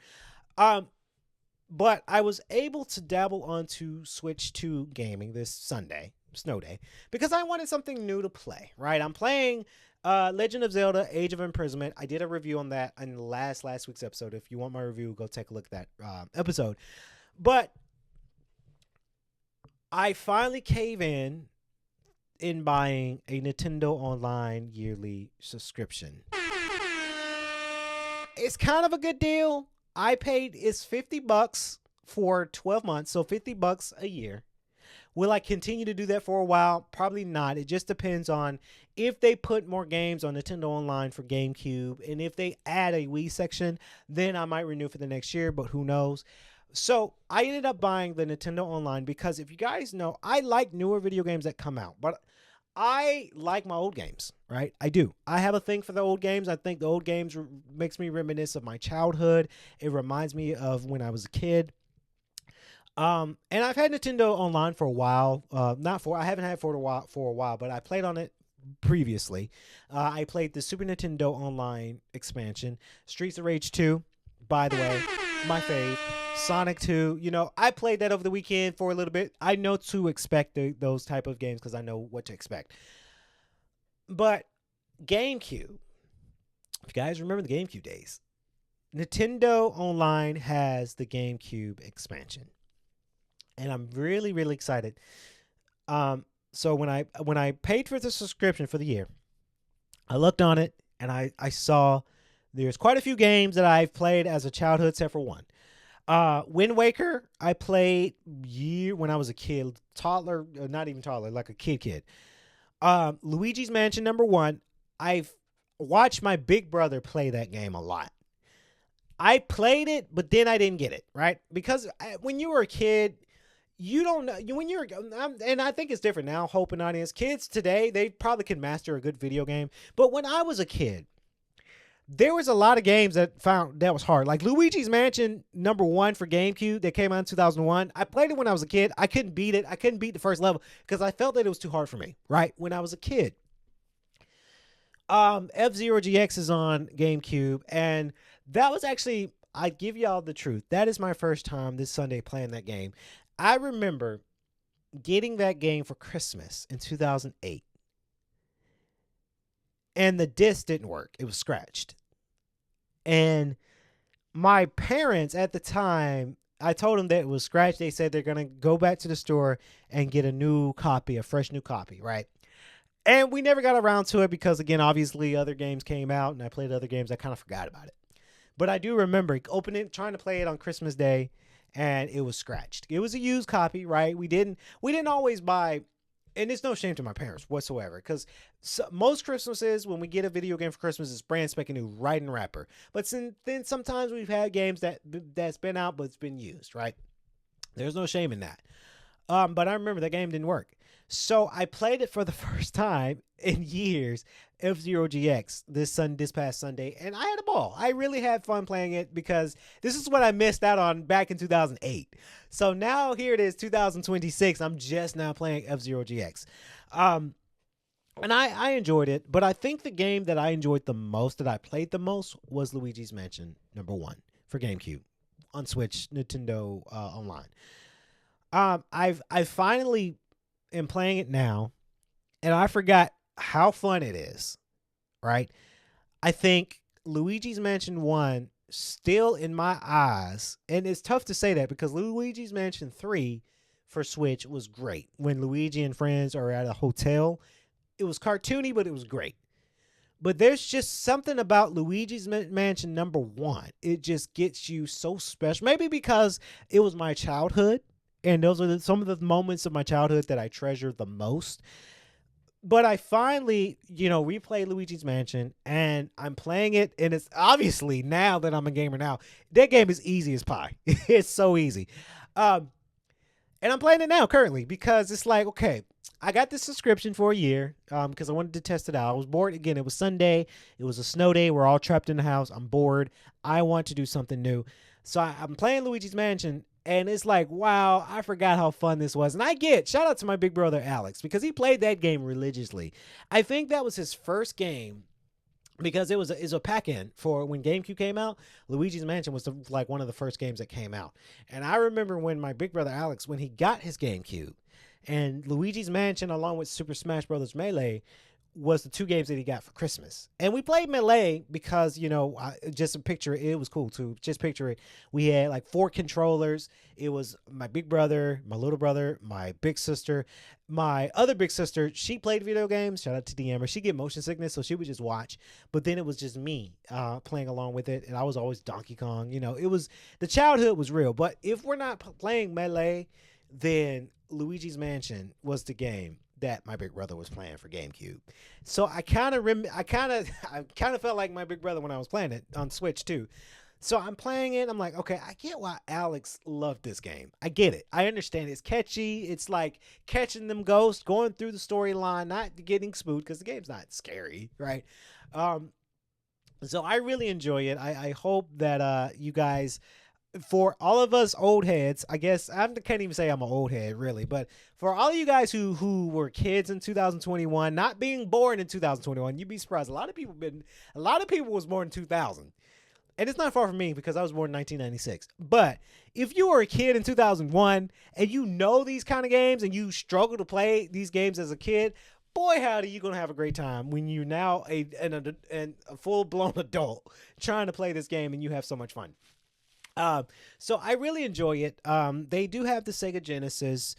But I was able to dabble onto Switch 2 gaming this Sunday, snow day, because I wanted something new to play, right? I'm playing Legend of Zelda Age of Imprisonment. I did a review on that in last week's episode. If you want my review, go take a look at that episode. But I finally cave in buying a Nintendo Online yearly subscription. It's kind of a good deal. I paid, it's $50 for 12 months, so $50 a year. Will I continue to do that for a while? Probably not. It just depends on if they put more games on Nintendo Online for GameCube, and if they add a Wii section, then I might renew for the next year, but who knows? So I ended up buying the Nintendo Online because if you guys know, I like newer video games that come out, but I like my old games, right? I do. I have a thing for the old games. I think the old games makes me reminisce of my childhood. It reminds me of when I was a kid. And I've had Nintendo Online for a while. I haven't had it for a while, but I played on it previously. I played the Super Nintendo Online expansion, Streets of Rage 2, by the way, my fave. Sonic 2, you know, I played that over the weekend for a little bit. I know to expect those type of games because I know what to expect. But GameCube, if you guys remember the GameCube days, Nintendo Online has the GameCube expansion. And I'm really, really excited. So when I paid for the subscription for the year, I looked on it and I saw there's quite a few games that I've played as a childhood, except for one. Wind Waker, I played when I was a kid, toddler, not even toddler, like a kid. Luigi's Mansion #1, I've watched my big brother play that game a lot. I played it, but then I didn't get it, right? Because when you were a kid, you don't know, when you're, and I think it's different now, Hope and Audience. Kids today, they probably can master a good video game. But when I was a kid, there was a lot of games that was hard. Like Luigi's Mansion #1 for GameCube that came out in 2001. I played it when I was a kid. I couldn't beat it. I couldn't beat the first level because I felt that it was too hard for me, right? When I was a kid. F-Zero GX is on GameCube. And that was actually, I give y'all the truth, that is my first time this Sunday playing that game. I remember getting that game for Christmas in 2008. And the disc didn't work. It was scratched. And my parents at the time, I told them that it was scratched. They said they're going to go back to the store and get a fresh new copy, right? And we never got around to it because, again, obviously other games came out and I played other games. I kind of forgot about it. But I do remember opening, trying to play it on Christmas Day, and it was scratched. It was a used copy, right? We didn't always buy, and it's no shame to my parents whatsoever, because most Christmases when we get a video game for Christmas, it's brand spanking new, right in wrapper. But then sometimes we've had games that's been out but it's been used, right? There's no shame in that. But I remember that game didn't work. So I played it for the first time in years, F-Zero GX, this past Sunday, and I had a ball. I really had fun playing it because this is what I missed out on back in 2008. So now here it is, 2026. I'm just now playing F-Zero GX. And I enjoyed it, but I think the game that I enjoyed the most, that I played the most, was Luigi's Mansion #1 for GameCube on Switch, Nintendo Online. I finally am playing it now, and I forgot how fun it is, right? I think Luigi's Mansion 1 still in my eyes, and it's tough to say that because Luigi's Mansion 3 for Switch was great. When Luigi and friends are at a hotel, it was cartoony, but it was great. But there's just something about Luigi's Mansion #1. It just gets you so special. Maybe because it was my childhood, and those are some of the moments of my childhood that I treasure the most. But I finally, replayed Luigi's Mansion, and I'm playing it, and it's obviously, now that I'm a gamer now, that game is easy as pie. It's so easy. And I'm playing it now currently because it's like, okay, I got this subscription for a year because I wanted to test it out. I was bored. Again, it was Sunday. It was a snow day. We're all trapped in the house. I'm bored. I want to do something new. So I'm playing Luigi's Mansion, and it's like, wow, I forgot how fun this was. And shout out to my big brother, Alex, because he played that game religiously. I think that was his first game because it was a pack-in for when GameCube came out. Luigi's Mansion was one of the first games that came out. And I remember when my big brother, Alex, when he got his GameCube, and Luigi's Mansion along with Super Smash Bros. Melee was the two games that he got for Christmas. And we played Melee because, just a picture, it was cool too. Just picture it. We had like 4 controllers. It was my big brother, my little brother, my big sister, my other big sister. She played video games. Shout out to Deamber. She get motion sickness, so she would just watch. But then it was just me playing along with it. And I was always Donkey Kong. The childhood was real. But if we're not playing Melee, then Luigi's Mansion was the game that my big brother was playing for GameCube. So I kind of felt like my big brother when I was playing it on Switch too. So I'm playing it. I'm like, okay, I get why Alex loved this game. I get it. I understand. It's catchy. It's like catching them ghosts, going through the storyline, not getting spooked because the game's not scary, right? So I really enjoy it. I hope that you guys, for all of us old heads, I guess I can't even say I'm an old head really, but for all of you guys who were kids in 2021, not being born in 2021, you'd be surprised. A lot of people was born in 2000, and it's not far from me because I was born in 1996. But if you were a kid in 2001 and you know these kind of games and you struggle to play these games as a kid, boy, howdy, you're going to have a great time when you're now a full-blown adult trying to play this game and you have so much fun. So I really enjoy it. They do have the Sega Genesis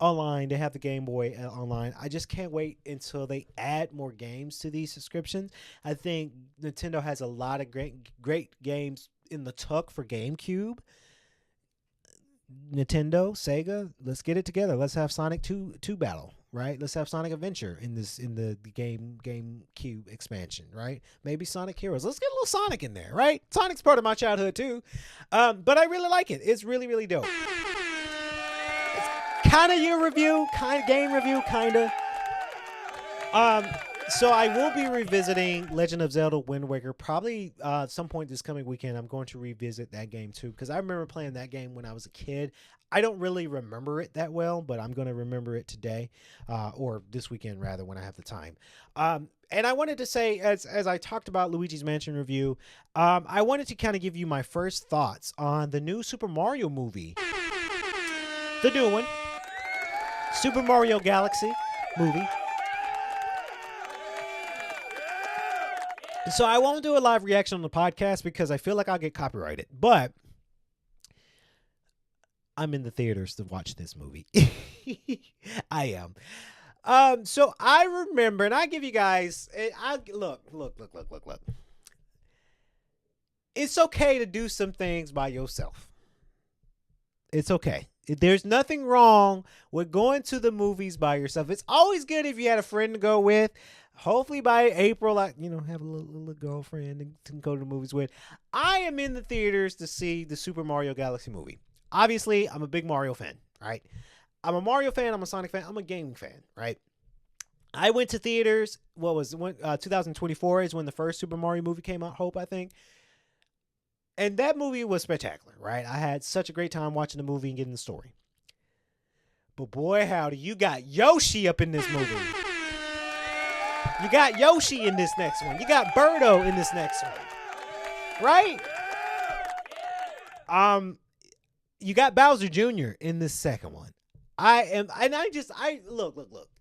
online. They have the Game Boy online. I just can't wait until they add more games to these subscriptions. I think Nintendo has a lot of great games in the tuck for GameCube. Nintendo, Sega, let's get it together. Let's have Sonic 2 battle, right? Let's have Sonic Adventure in the GameCube expansion, right? Maybe Sonic Heroes. Let's get a little Sonic in there, right? Sonic's part of my childhood too. But I really like it. It's really, really dope. It's kind of your review, kind of game review, kind of. So I will be revisiting Legend of Zelda Wind Waker probably some point this coming weekend. I'm going to revisit that game too because I remember playing that game when I was a kid. I don't really remember it that well, but I'm going to remember it today or this weekend rather when I have the time. And I wanted to say, as I talked about Luigi's Mansion review, I wanted to kind of give you my first thoughts on the new Super Mario movie. The new one. Super Mario Galaxy movie. So I won't do a live reaction on the podcast because I feel like I'll get copyrighted. But I'm in the theaters to watch this movie. I am. So I remember, and I give you guys, I look. It's okay to do some things by yourself. It's okay. There's nothing wrong with going to the movies by yourself. It's always good if you had a friend to go with. Hopefully by April, I have a little girlfriend to go to the movies with. I am in the theaters to see the Super Mario Galaxy movie. Obviously, I'm a big Mario fan, right? I'm a Mario fan. I'm a Sonic fan. I'm a gaming fan, right? I went to theaters. 2024 is when the first Super Mario movie came out. Hope, I think. And that movie was spectacular, right? I had such a great time watching the movie and getting the story. But boy, howdy, you got Yoshi up in this movie. You got Yoshi in this next one. You got Birdo in this next one. Right? You got Bowser Jr. in this second one. Look.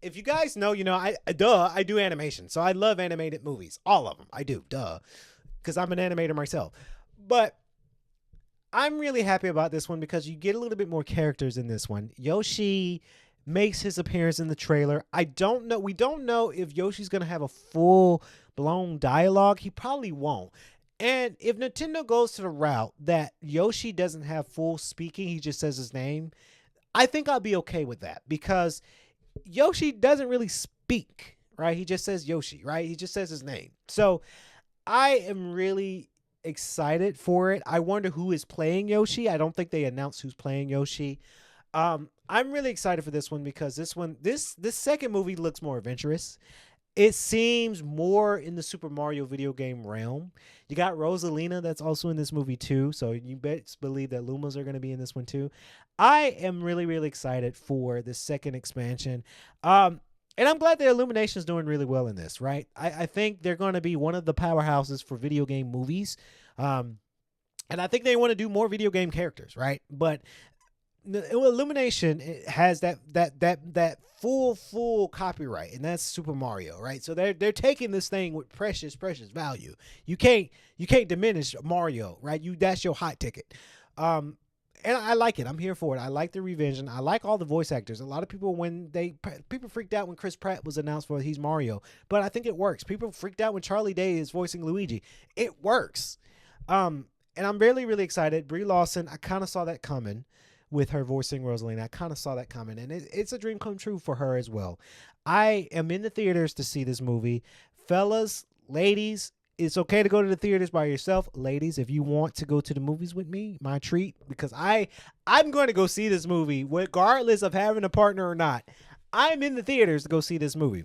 If you guys know, I do animation. So I love animated movies. All of them. I do. Because I'm an animator myself. But I'm really happy about this one because you get a little bit more characters in this one. Yoshi makes his appearance in the trailer. We don't know if Yoshi's going to have a full-blown dialogue. He probably won't. And if Nintendo goes to the route that Yoshi doesn't have full speaking, he just says his name, I think I'll be okay with that because Yoshi doesn't really speak, right? He just says Yoshi, right? He just says his name. So I am really excited for it. I wonder who is playing Yoshi. I don't think they announced who's playing Yoshi. I'm really excited for this one because this second movie looks more adventurous. It seems more in the Super Mario video game realm. You got Rosalina that's also in this movie too, so you best believe that Lumas are going to be in this one too. I am really, really excited for the second expansion. And I'm glad the Illumination's doing really well in this, right? I think they're going to be one of the powerhouses for video game movies. And I think they want to do more video game characters, right? But Illumination has that full copyright, and that's Super Mario, right? So they're taking this thing with precious value. You can't diminish Mario, right? That's your hot ticket. And I like it. I'm here for it. I like the revision. I like all the voice actors. A lot of people people freaked out when Chris Pratt was announced for he's Mario, but I think it works. People freaked out when Charlie Day is voicing Luigi. It works. And I'm really, really excited. Brie Larson, I kind of saw that coming with her voicing Rosalina. I kind of saw that coming, and it's a dream come true for her as well. I am in the theaters to see this movie. Fellas, ladies, it's okay to go to the theaters by yourself. Ladies, if you want to go to the movies with me, my treat, because I'm going to go see this movie regardless of having a partner or not. I'm in the theaters to go see this movie.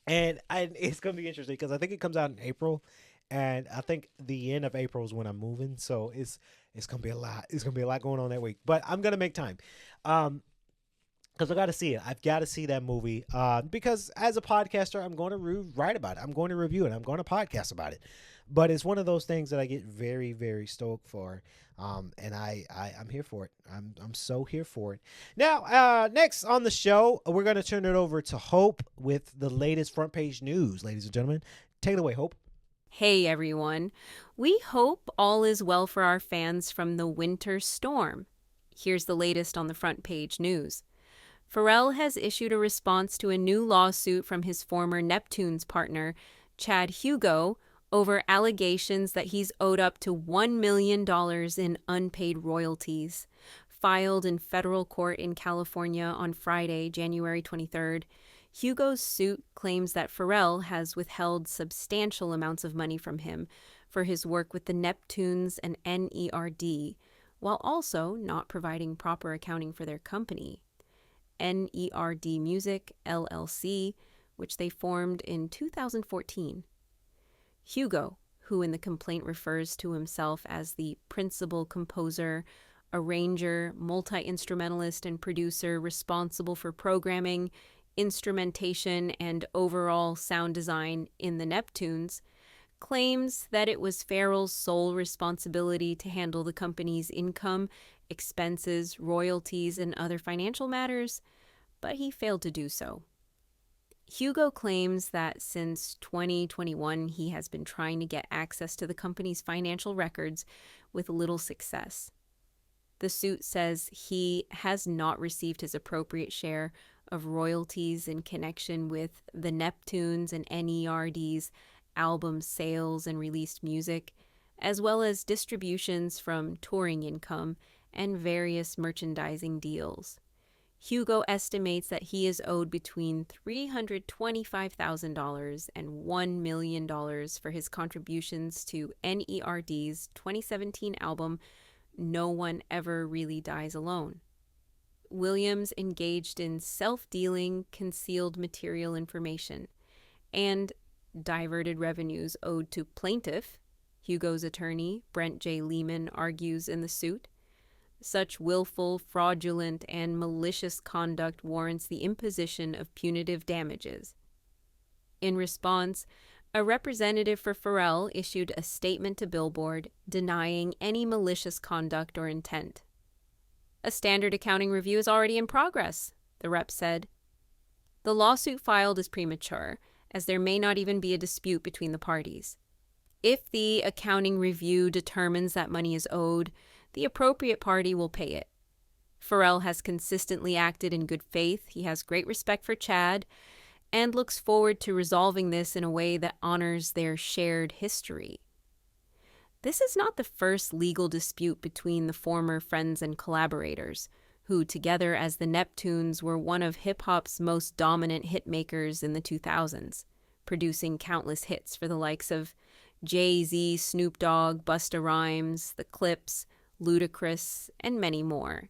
And it's going to be interesting because I think it comes out in April. And I think the end of April is when I'm moving. So it's going to be a lot. It's going to be a lot going on that week. But I'm going to make time. Because I got to see it. I've got to see that movie. Because as a podcaster, I'm going to write about it. I'm going to review it. I'm going to podcast about it. But it's one of those things that I get very, very stoked for. And I'm here for it. I'm so here for it. Now, next on the show, we're going to turn it over to Hope with the latest front page news, ladies and gentlemen. Take it away, Hope. Hey everyone. We hope all is well for our fans from the winter storm. Here's the latest on the front page news. Pharrell has issued a response to a new lawsuit from his former Neptunes partner, Chad Hugo, over allegations that he's owed up to $1 million in unpaid royalties. Filed in federal court in California on Friday, January 23rd, Hugo's suit claims that Pharrell has withheld substantial amounts of money from him for his work with the Neptunes and NERD, while also not providing proper accounting for their company, NERD Music, LLC, which they formed in 2014. Hugo, who in the complaint refers to himself as the principal composer, arranger, multi-instrumentalist, and producer responsible for programming, instrumentation, and overall sound design in the Neptunes, claims that it was Pharrell's sole responsibility to handle the company's income, expenses, royalties, and other financial matters, but he failed to do so. Hugo claims that since 2021, he has been trying to get access to the company's financial records with little success. The suit says he has not received his appropriate share of royalties in connection with the Neptunes and NERD's album sales and released music, as well as distributions from touring income and various merchandising deals. Hugo estimates that he is owed between $325,000 and $1 million for his contributions to NERD's 2017 album, No One Ever Really Dies Alone. Williams engaged in self-dealing concealed material information and diverted revenues owed to plaintiff. Hugo's attorney, Brent J. Lehman, argues in the suit. Such willful, fraudulent, and malicious conduct warrants the imposition of punitive damages. In response, a representative for Pharrell issued a statement to Billboard denying any malicious conduct or intent. A standard accounting review is already in progress, the rep said. The lawsuit filed is premature, as there may not even be a dispute between the parties. If the accounting review determines that money is owed, the appropriate party will pay it. Pharrell has consistently acted in good faith. He has great respect for Chad and looks forward to resolving this in a way that honors their shared history. This is not the first legal dispute between the former friends and collaborators, who together as the Neptunes were one of hip-hop's most dominant hitmakers in the 2000s, producing countless hits for the likes of Jay-Z, Snoop Dogg, Busta Rhymes, The Clips, Ludacris, and many more.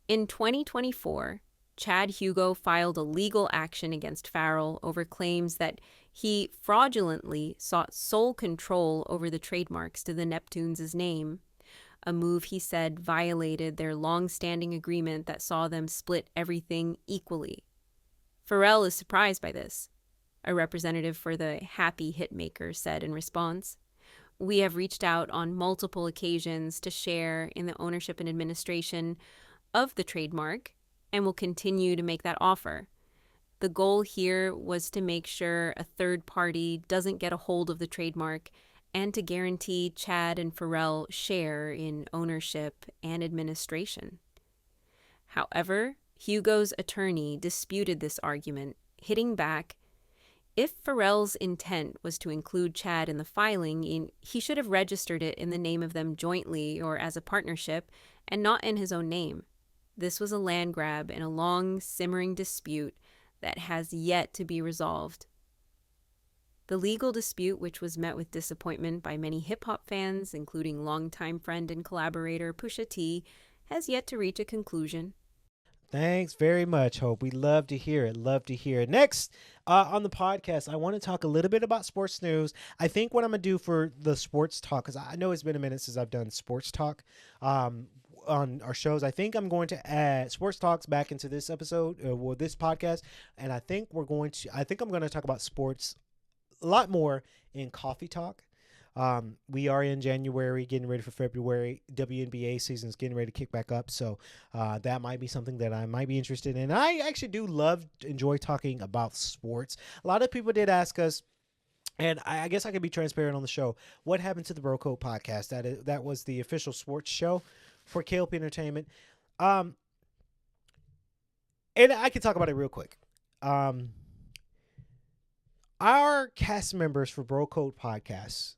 In 2024, Chad Hugo filed a legal action against Pharrell over claims that he fraudulently sought sole control over the trademarks to the Neptunes' name, a move he said violated their long-standing agreement that saw them split everything equally. Pharrell is surprised by this, a representative for the Happy Hitmaker said in response. We have reached out on multiple occasions to share in the ownership and administration of the trademark and will continue to make that offer. The goal here was to make sure a third party doesn't get a hold of the trademark and to guarantee Chad and Pharrell share in ownership and administration. However, Hugo's attorney disputed this argument, hitting back. If Pharrell's intent was to include Chad in the filing, he should have registered it in the name of them jointly or as a partnership and not in his own name. This was a land grab in a long, simmering dispute that has yet to be resolved. The legal dispute, which was met with disappointment by many hip-hop fans, including longtime friend and collaborator Pusha T, has yet to reach a conclusion. Thanks very much, Hope. We love to hear it. Love to hear it. Next on the podcast, I want to talk a little bit about sports news. I think what I'm going to do for the sports talk, because I know it's been a minute since I've done sports talk on our shows. I think I'm going to add sports talks back into this episode, this podcast, and I think I'm going to talk about sports a lot more in Coffee Talk. We are in January, getting ready for February. WNBA season is getting ready to kick back up, so that might be something that I might be interested in. I actually do enjoy talking about sports. A lot of people did ask us, and I guess I can be transparent on the show. What happened to the Bro Code podcast? That was the official sports show for K.L.P. Entertainment. And I can talk about it real quick. Our cast members for Bro Code Podcasts,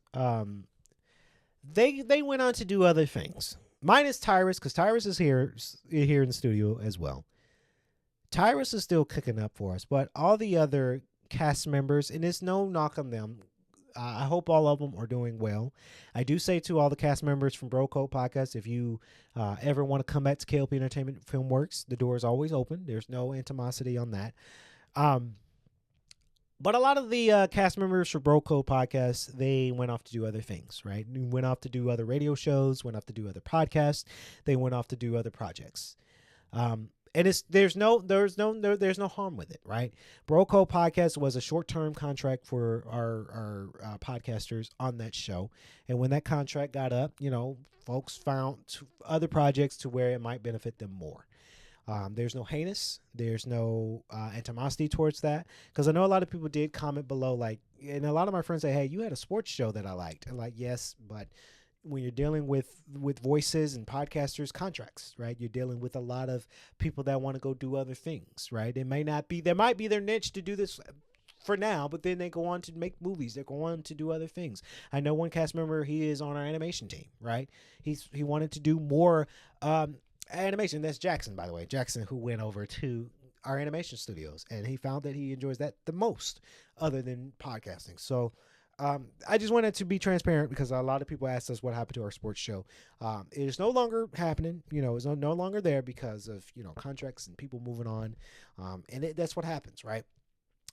they went on to do other things. Minus Tyrus, because Tyrus is here in the studio as well. Tyrus is still cooking up for us, but all the other cast members, and there's no knock on them. I hope all of them are doing well. I do say to all the cast members from Bro Code Podcast, if you ever want to come back to K.L.P. Entertainment Filmworks, the door is always open. There's no animosity on that. But a lot of the cast members for Bro Code Podcast, they went off to do other things, right? They went off to do other radio shows, went off to do other podcasts. They went off to do other projects. And there's no harm with it, right? Bro Code Podcast was a short-term contract for our podcasters on that show. And when that contract got up, folks found other projects to where it might benefit them more. There's no heinous. There's no animosity towards that. Because I know a lot of people did comment below, and a lot of my friends say, hey, you had a sports show that I liked. And yes, but when you're dealing with voices and podcasters, contracts, right? You're dealing with a lot of people that want to go do other things, right? There might be their niche to do this for now, but then they go on to make movies. They go on to do other things. I know one cast member, he is on our animation team, right? He wanted to do more animation. That's Jackson, by the way. Jackson, who went over to our animation studios, and he found that he enjoys that the most other than podcasting. So I just wanted to be transparent because a lot of people asked us what happened to our sports show. It is no longer happening. It's no longer there because of, contracts and people moving on. And that's what happens, right?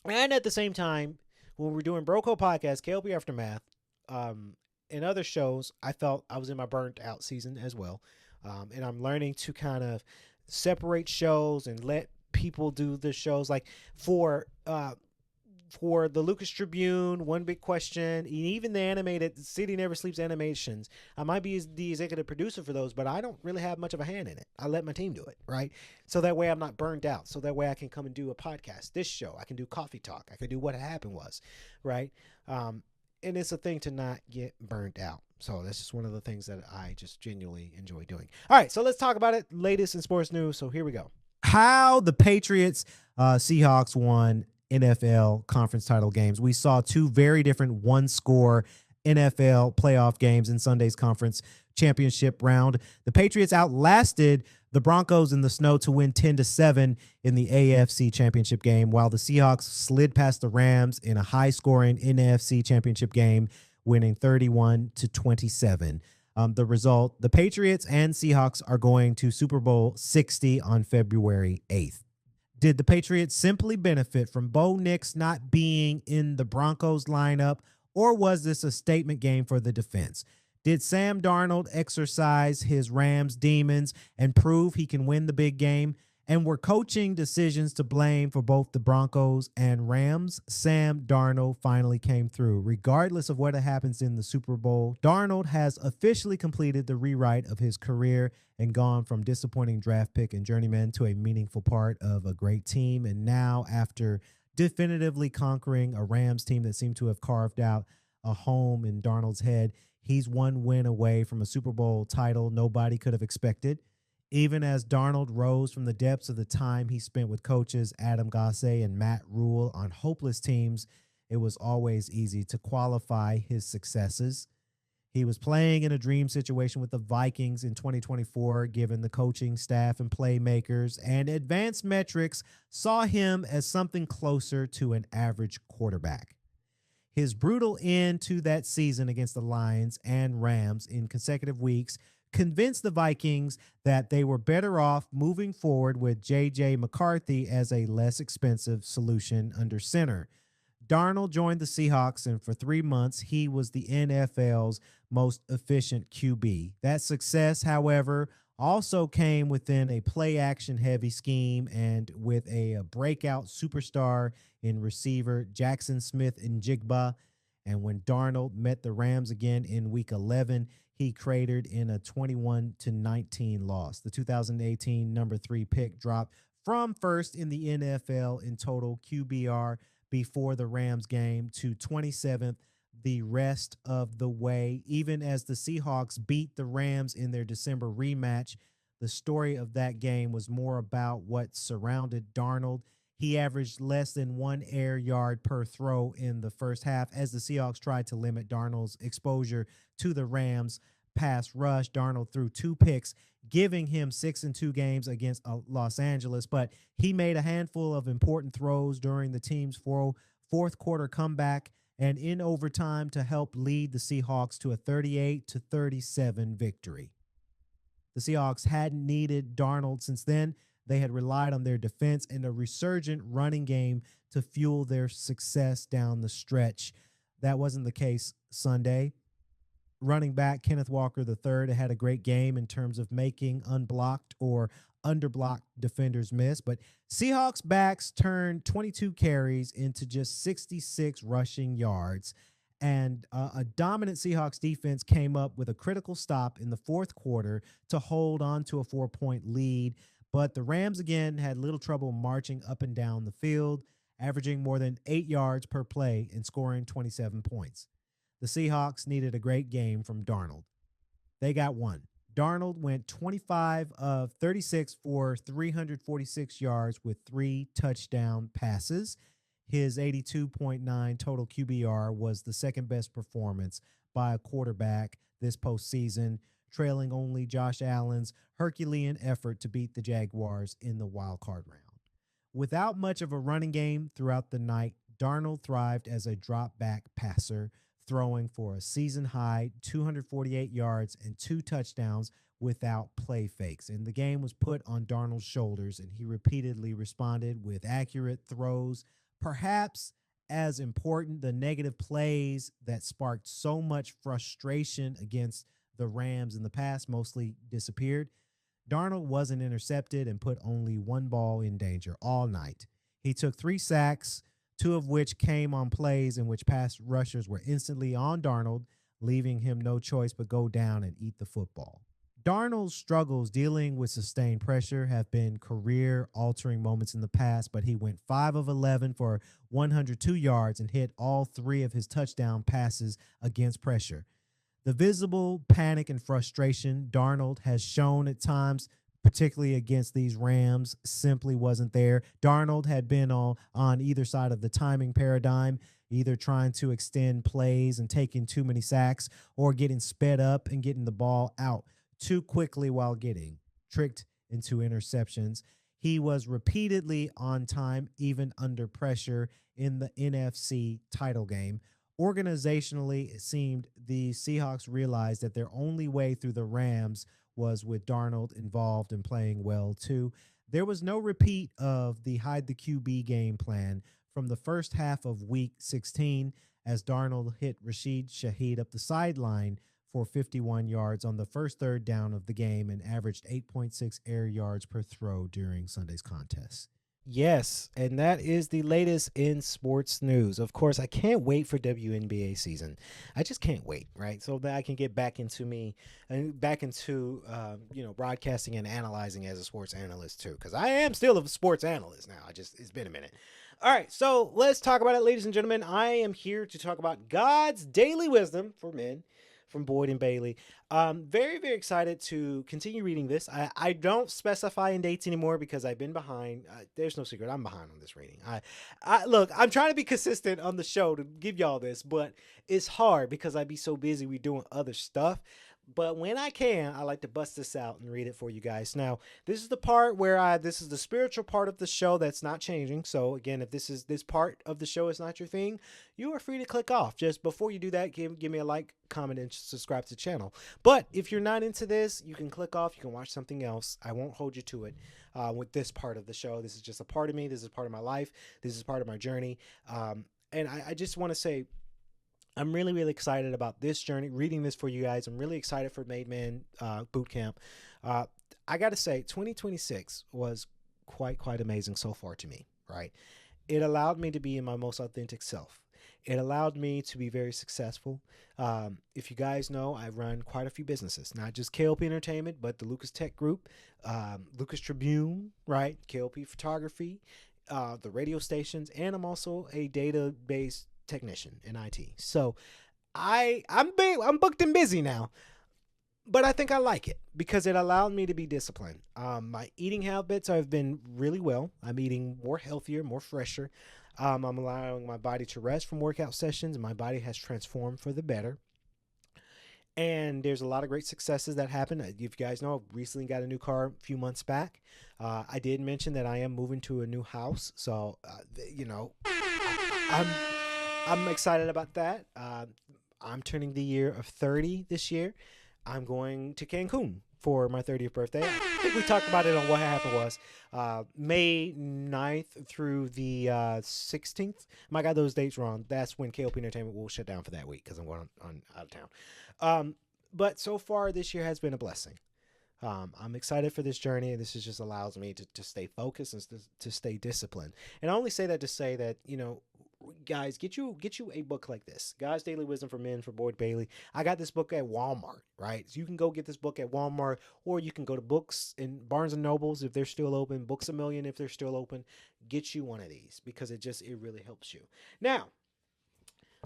And at the same time, when we're doing Broco podcast, K.L.P Aftermath, and other shows, I felt I was in my burnt out season as well. And I'm learning to kind of separate shows and let people do the shows. Like for the Lucas Tribune, One Big Question, and even the animated City Never Sleeps animations, I might be the executive producer for those, but I don't really have much of a hand in it. I let my team do it, right? So that way I'm not burned out. So that way I can come and do a podcast, this show. I can do Coffee Talk. I can do What Happened Was, right? And it's a thing to not get burnt out. So that's just one of the things that I just genuinely enjoy doing. All right, so let's talk about it. Latest in sports news. So here we go. How the Patriots, Seahawks won NFL conference title games. We saw two very different one-score NFL playoff games in Sunday's conference championship round. The Patriots outlasted the Broncos in the snow to win 10-7 in the AFC championship game, while the Seahawks slid past the Rams in a high-scoring NFC championship game, winning 31-27. The result, the Patriots and Seahawks are going to Super Bowl 60 on February 8th. Did the Patriots simply benefit from Bo Nix not being in the Broncos lineup, or was this a statement game for the defense? Did Sam Darnold exercise his Rams demons and prove he can win the big game? And were coaching decisions to blame for both the Broncos and Rams? Sam Darnold finally came through. Regardless of what happens in the Super Bowl, Darnold has officially completed the rewrite of his career and gone from disappointing draft pick and journeyman to a meaningful part of a great team. And now, after definitively conquering a Rams team that seemed to have carved out a home in Darnold's head, he's one win away from a Super Bowl title nobody could have expected. Even as Darnold rose from the depths of the time he spent with coaches Adam Gasse and Matt Rule on hopeless teams, it was always easy to qualify his successes. He was playing in a dream situation with the Vikings in 2024, given the coaching staff and playmakers, and advanced metrics saw him as something closer to an average quarterback. His brutal end to that season against the Lions and Rams in consecutive weeks convinced the Vikings that they were better off moving forward with J.J. McCarthy as a less expensive solution under center. Darnold joined the Seahawks, and for 3 months, he was the NFL's most efficient QB. That success, however, also came within a play-action heavy scheme and with a breakout superstar in receiver Jackson Smith-Njigba. And when Darnold met the Rams again in Week 11, he cratered in a 21-19 loss. The 2018 number 3 pick dropped from first in the NFL in total QBR before the Rams game to 27th the rest of the way. Even as the Seahawks beat the Rams in their December rematch, the story of that game was more about what surrounded Darnold. He averaged less than 1 air yard per throw in the first half as the Seahawks tried to limit Darnold's exposure to the Rams' pass rush. Darnold threw 2 picks, giving him 6-2 games against Los Angeles, but he made a handful of important throws during the team's fourth quarter comeback and in overtime to help lead the Seahawks to a 38-37 victory. The Seahawks hadn't needed Darnold since then. They had relied on their defense and a resurgent running game to fuel their success down the stretch. That wasn't the case Sunday. Running back Kenneth Walker III had a great game in terms of making unblocked or underblocked defenders miss, but Seahawks backs turned 22 carries into just 66 rushing yards, and a dominant Seahawks defense came up with a critical stop in the fourth quarter to hold on to a 4-point lead. But the Rams again had little trouble marching up and down the field, averaging more than 8 yards per play and scoring 27 points. The Seahawks needed a great game from Darnold. They got one. Darnold went 25 of 36 for 346 yards with 3 touchdown passes. His 82.9 total QBR was the second best performance by a quarterback this postseason, trailing only Josh Allen's Herculean effort to beat the Jaguars in the wild card round. Without much of a running game throughout the night, Darnold thrived as a drop back passer, throwing for a season high 248 yards and 2 touchdowns without play fakes. And the game was put on Darnold's shoulders, and he repeatedly responded with accurate throws. Perhaps as important, the negative plays that sparked so much frustration against the Rams in the past mostly disappeared. Darnold wasn't intercepted and put only one ball in danger all night. He took 3 sacks, 2 of which came on plays in which pass rushers were instantly on Darnold, leaving him no choice but go down and eat the football. Darnold's struggles dealing with sustained pressure have been career-altering moments in the past, but he went 5 of 11 for 102 yards and hit all 3 of his touchdown passes against pressure. The visible panic and frustration Darnold has shown at times, particularly against these Rams, simply wasn't there. Darnold had been on either side of the timing paradigm, either trying to extend plays and taking too many sacks or getting sped up and getting the ball out too quickly while getting tricked into interceptions. He was repeatedly on time, even under pressure in the NFC title game. Organizationally, it seemed the Seahawks realized that their only way through the Rams was with Darnold involved and playing well, too. There was no repeat of the hide the QB game plan from the first half of Week 16 as Darnold hit Rashid Shaheed up the sideline for 51 yards on the first third down of the game and averaged 8.6 air yards per throw during Sunday's contest. Yes, and that is the latest in sports news. Of course, I can't wait for WNBA season. I just can't wait, right? So that I can get back into broadcasting and analyzing as a sports analyst too, because I am still a sports analyst now. It's been a minute. All right, so let's talk about it, ladies and gentlemen. I am here to talk about God's daily wisdom for men from Boyd and Bailey. Very, very excited to continue reading this. I don't specify in dates anymore because I've been behind. There's no secret. I'm behind on this reading. Look, I'm trying to be consistent on the show to give y'all this, but it's hard because I be so busy with doing other stuff. But when I can, I like to bust this out and read it for you guys. Now, this is the part where this is the spiritual part of the show that's not changing. So again, if this part of the show is not your thing, you are free to click off. Just before you do that, give me a like, comment, and subscribe to the channel. But if you're not into this, you can click off. You can watch something else. I won't hold you to it with this part of the show. This is just a part of me. This is part of my life. This is part of my journey. And I just want to say, I'm really, really excited about this journey, reading this for you guys. I'm really excited for Made Man Boot Camp. I got to say, 2026 was quite amazing so far to me, right? It allowed me to be in my most authentic self. It allowed me to be very successful. If you guys know, I run quite a few businesses, not just K.L.P Entertainment, but the Lucas Tech Group, Lucas Tribune, right? K.L.P Photography, the radio stations, and I'm also a database technician in IT. So I'm booked and busy now, but I think I like it because it allowed me to be disciplined. My eating habits have been really well. I'm eating more healthier, more fresher. I'm allowing my body to rest from workout sessions. My body has transformed for the better. And there's a lot of great successes that happen. If you guys know, I recently got a new car a few months back. I did mention that I am moving to a new house. So, I'm excited about that. I'm turning the year of 30 this year. I'm going to Cancun for my 30th birthday. I think we talked about it on what happened was May 9th through the 16th. I got those dates wrong. That's when K.L.P Entertainment will shut down for that week because I'm going on out of town. But so far this year has been a blessing. I'm excited for this journey, and this just allows me to stay focused and to stay disciplined. And I only say that to say that, guys, get you a book like this, God's Daily Wisdom for Men for Boyd Bailey. I got this book at Walmart, right? So you can go get this book at Walmart, or you can go to Books and Barnes and Nobles if they're still open, Books A Million if they're still open. Get you one of these because it really helps you. Now,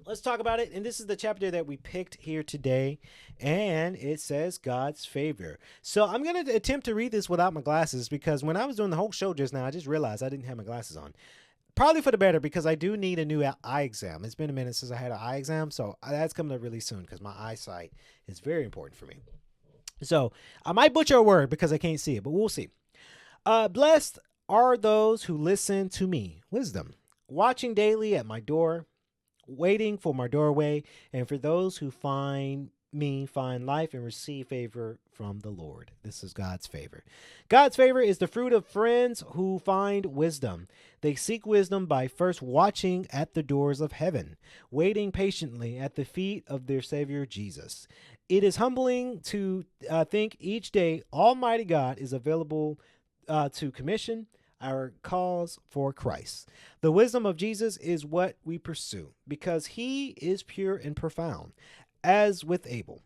Let's talk about it. And this is the chapter that we picked here today. And it says God's favor. So I'm going to attempt to read this without my glasses because when I was doing the whole show just now, I just realized I didn't have my glasses on. Probably for the better because I do need a new eye exam. It's been a minute since I had an eye exam. So that's coming up really soon because my eyesight is very important for me. So I might butcher a word because I can't see it, but we'll see. Blessed are those who listen to me, wisdom, watching daily at my door, waiting for my doorway, and for those who find me find life and receive favor from the Lord. This is God's favor. God's favor is the fruit of friends who find wisdom. They seek wisdom by first watching at the doors of heaven, waiting patiently at the feet of their Savior Jesus. It is humbling to think each day Almighty God is available to commission our cause for Christ. The wisdom of Jesus is what we pursue because he is pure and profound, as with Abel.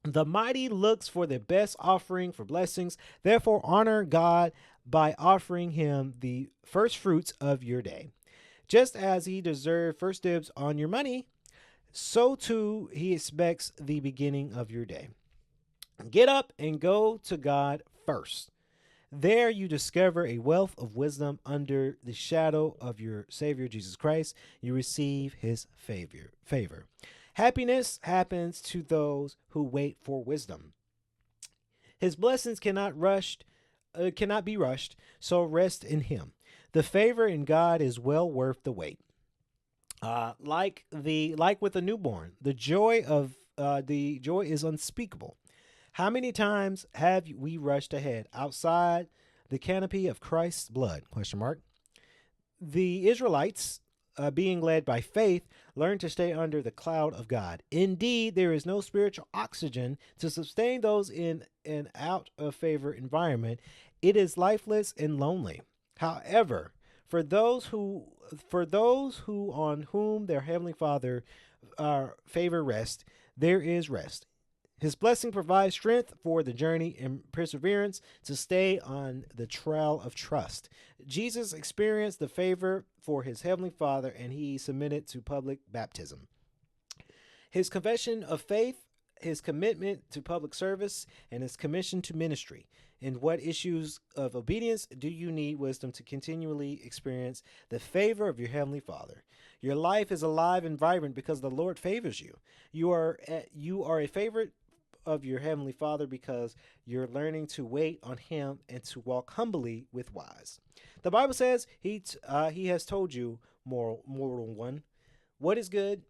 The mighty looks for the best offering for blessings. Therefore, honor God by offering him the first fruits of your day. Just as he deserved first dibs on your money, so too he expects the beginning of your day. Get up and go to God first. There you discover a wealth of wisdom under the shadow of your Savior, Jesus Christ. You receive his favor. Happiness happens to those who wait for wisdom. His blessings cannot be rushed, so rest in him. The favor in God is well worth the wait. Like with a newborn, the joy is unspeakable. How many times have we rushed ahead outside the canopy of Christ's blood? ? The Israelites, being led by faith, learned to stay under the cloud of God. Indeed, there is no spiritual oxygen to sustain those in an out of favor environment. It is lifeless and lonely. However, for those who on whom their heavenly Father favor rests, there is rest. His blessing provides strength for the journey and perseverance to stay on the trail of trust. Jesus experienced the favor for his heavenly Father, and he submitted to public baptism. His confession of faith, his commitment to public service, and his commission to ministry. In what issues of obedience do you need wisdom to continually experience the favor of your heavenly Father? Your life is alive and vibrant because the Lord favors you. You are a favorite of your heavenly Father because you're learning to wait on him and to walk humbly with wise. The Bible says he has told you, mortal one, what is good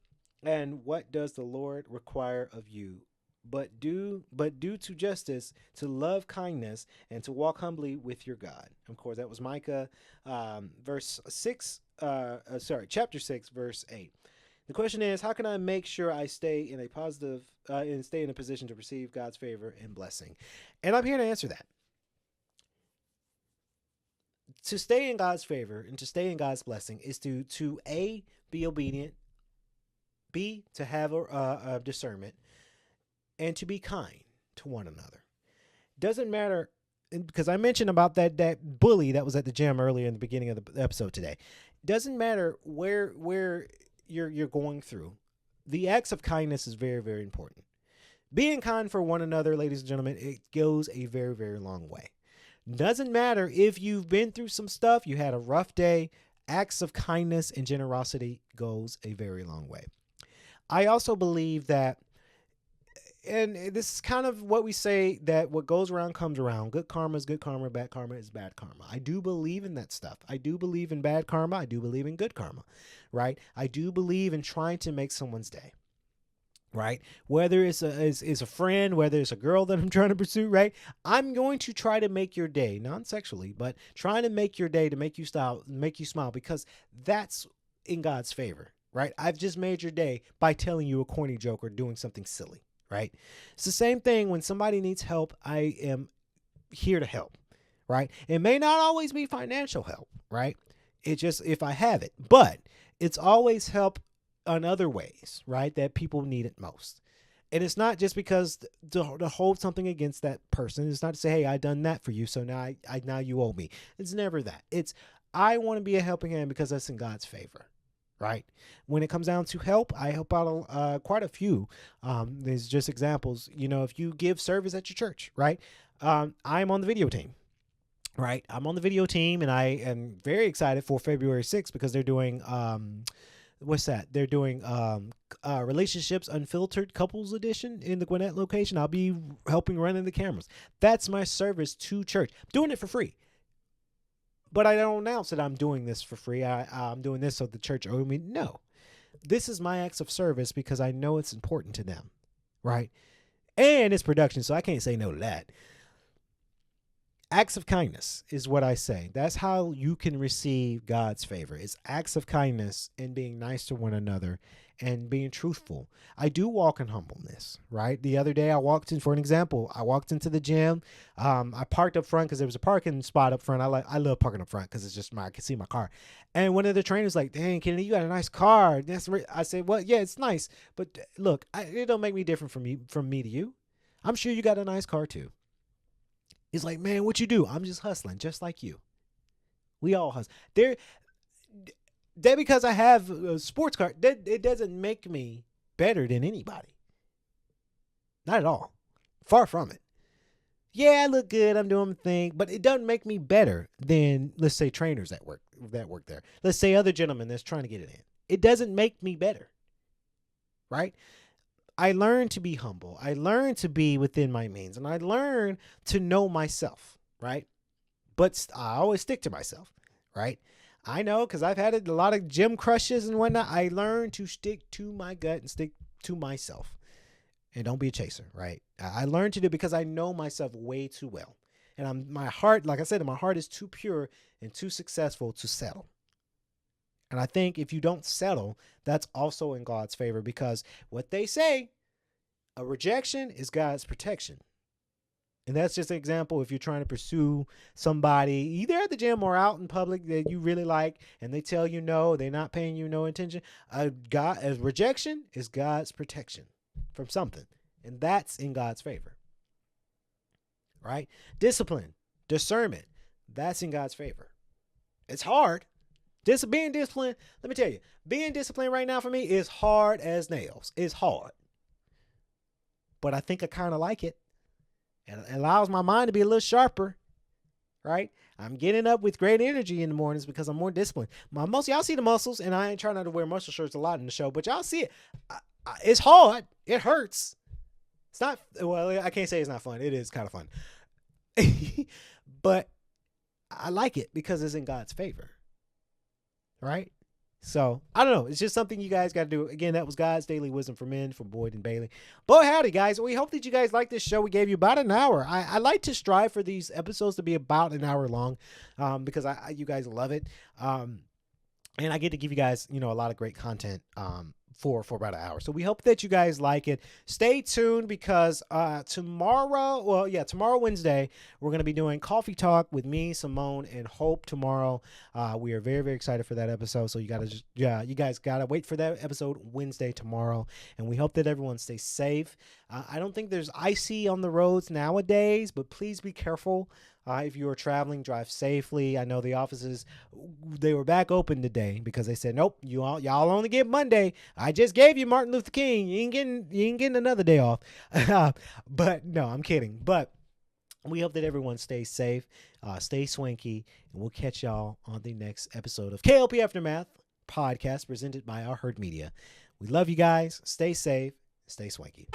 and what does the Lord require of you, but do to justice, to love kindness, and to walk humbly with your God. Of course, that was Micah chapter 6, verse 8. The question is, how can I make sure I stay in a positive and stay in a position to receive God's favor and blessing? And I'm here to answer that. To stay in God's favor and to stay in God's blessing is to A, be obedient, B, to have a discernment, and to be kind to one another. Doesn't matter, because I mentioned about that bully that was at the gym earlier in the beginning of the episode today. Doesn't matter where you're going through. The acts of kindness is very, very important. Being kind for one another, ladies and gentlemen, it goes a very, very long way. Doesn't matter if you've been through some stuff, you had a rough day, acts of kindness and generosity goes a very long way. I also believe that, and this is kind of what we say, that what goes around comes around. Good karma is good karma, bad karma is bad karma. I do believe in that stuff. I do believe in bad karma. I do believe in good karma, right? I do believe in trying to make someone's day, right? Whether it's a friend, whether it's a girl that I'm trying to pursue, right? I'm going to try to make your day, non-sexually, but trying to make your day to make you smile, because that's in God's favor, right? I've just made your day by telling you a corny joke or doing something silly. Right? It's the same thing when somebody needs help. I am here to help, right? It may not always be financial help, right? It just, if I have it, but it's always help on other ways, right? That people need it most. And it's not just because to hold something against that person. It's not to say, hey, I done that for you, so now now you owe me. It's never that. It's, I want to be a helping hand because that's in God's favor, right? When it comes down to help, I help out quite a few. There's just examples. If you give service at your church, right? I'm on the video team. Right. I'm on the video team, and I am very excited for February 6th because they're doing, what's that? They're doing Relationships Unfiltered Couples Edition in the Gwinnett location. I'll be helping running the cameras. That's my service to church. I'm doing it for free. But I don't announce that I'm doing this for free. I'm doing this so the church owes me. No. This is my acts of service because I know it's important to them. Right. And it's production, so I can't say no to that. Acts of kindness is what I say. That's how you can receive God's favor. It's acts of kindness and being nice to one another and being truthful. I do walk in humbleness, right? The other day I walked in, for an example, I walked into the gym. I parked up front because there was a parking spot up front. I love parking up front because it's just I can see my car. And one of the trainers like, dang, Kennedy, you got a nice car. I said, well, yeah, it's nice. But look, it don't make me different from me to you. I'm sure you got a nice car too. It's like, man, what you do? I'm just hustling, just like you. We all hustle. That because I have a sports car, it doesn't make me better than anybody. Not at all. Far from it. Yeah, I look good. I'm doing my thing, but it doesn't make me better than, let's say, trainers that work there. Let's say other gentlemen that's trying to get it in. It doesn't make me better, right? I learned to be humble. I learned to be within my means, and I learned to know myself, right? But I always stick to myself, right? I know because I've had a lot of gym crushes and whatnot. I learned to stick to my gut and stick to myself and don't be a chaser, right? I learned to do because I know myself way too well. And my heart, like I said, my heart is too pure and too successful to settle. And I think if you don't settle, that's also in God's favor because what they say, a rejection is God's protection. And that's just an example if you're trying to pursue somebody either at the gym or out in public that you really like and they tell you no, they're not paying you no attention. A rejection is God's protection from something. And that's in God's favor. Right? Discipline, discernment, that's in God's favor. It's hard. Being disciplined, let me tell you, being disciplined right now for me is hard as nails. It's hard. But I think I kind of like it. And it allows my mind to be a little sharper, right? I'm getting up with great energy in the mornings because I'm more disciplined. Most of y'all see the muscles, and I ain't trying not to wear muscle shirts a lot in the show, but y'all see it. It's hard. It hurts. It's not, well, I can't say it's not fun. It is kind of fun. But I like it because it's in God's favor. Right? So, I don't know. It's just something you guys got to do. Again, that was God's Daily Wisdom for Men from Boyd and Bailey. Boy, howdy, guys. We hope that you guys like this show. We gave you about an hour. I like to strive for these episodes to be about an hour long because you guys love it. And I get to give you guys, a lot of great content for about an hour. So we hope that you guys like it. Stay tuned because tomorrow, Wednesday, we're going to be doing Coffee Talk with me, Simone, and Hope tomorrow. We are very, very excited for that episode. So you guys got to wait for that episode Wednesday tomorrow. And we hope that everyone stays safe. I don't think there's icy on the roads nowadays, but please be careful. If you are traveling, drive safely. I know the offices, they were back open today because they said, nope, y'all only get Monday. I just gave you Martin Luther King. You ain't getting another day off. But no, I'm kidding. But we hope that everyone stays safe, stay swanky, and we'll catch y'all on the next episode of K.L.P. Aftermath podcast presented by Our Herd Media. We love you guys. Stay safe. Stay swanky.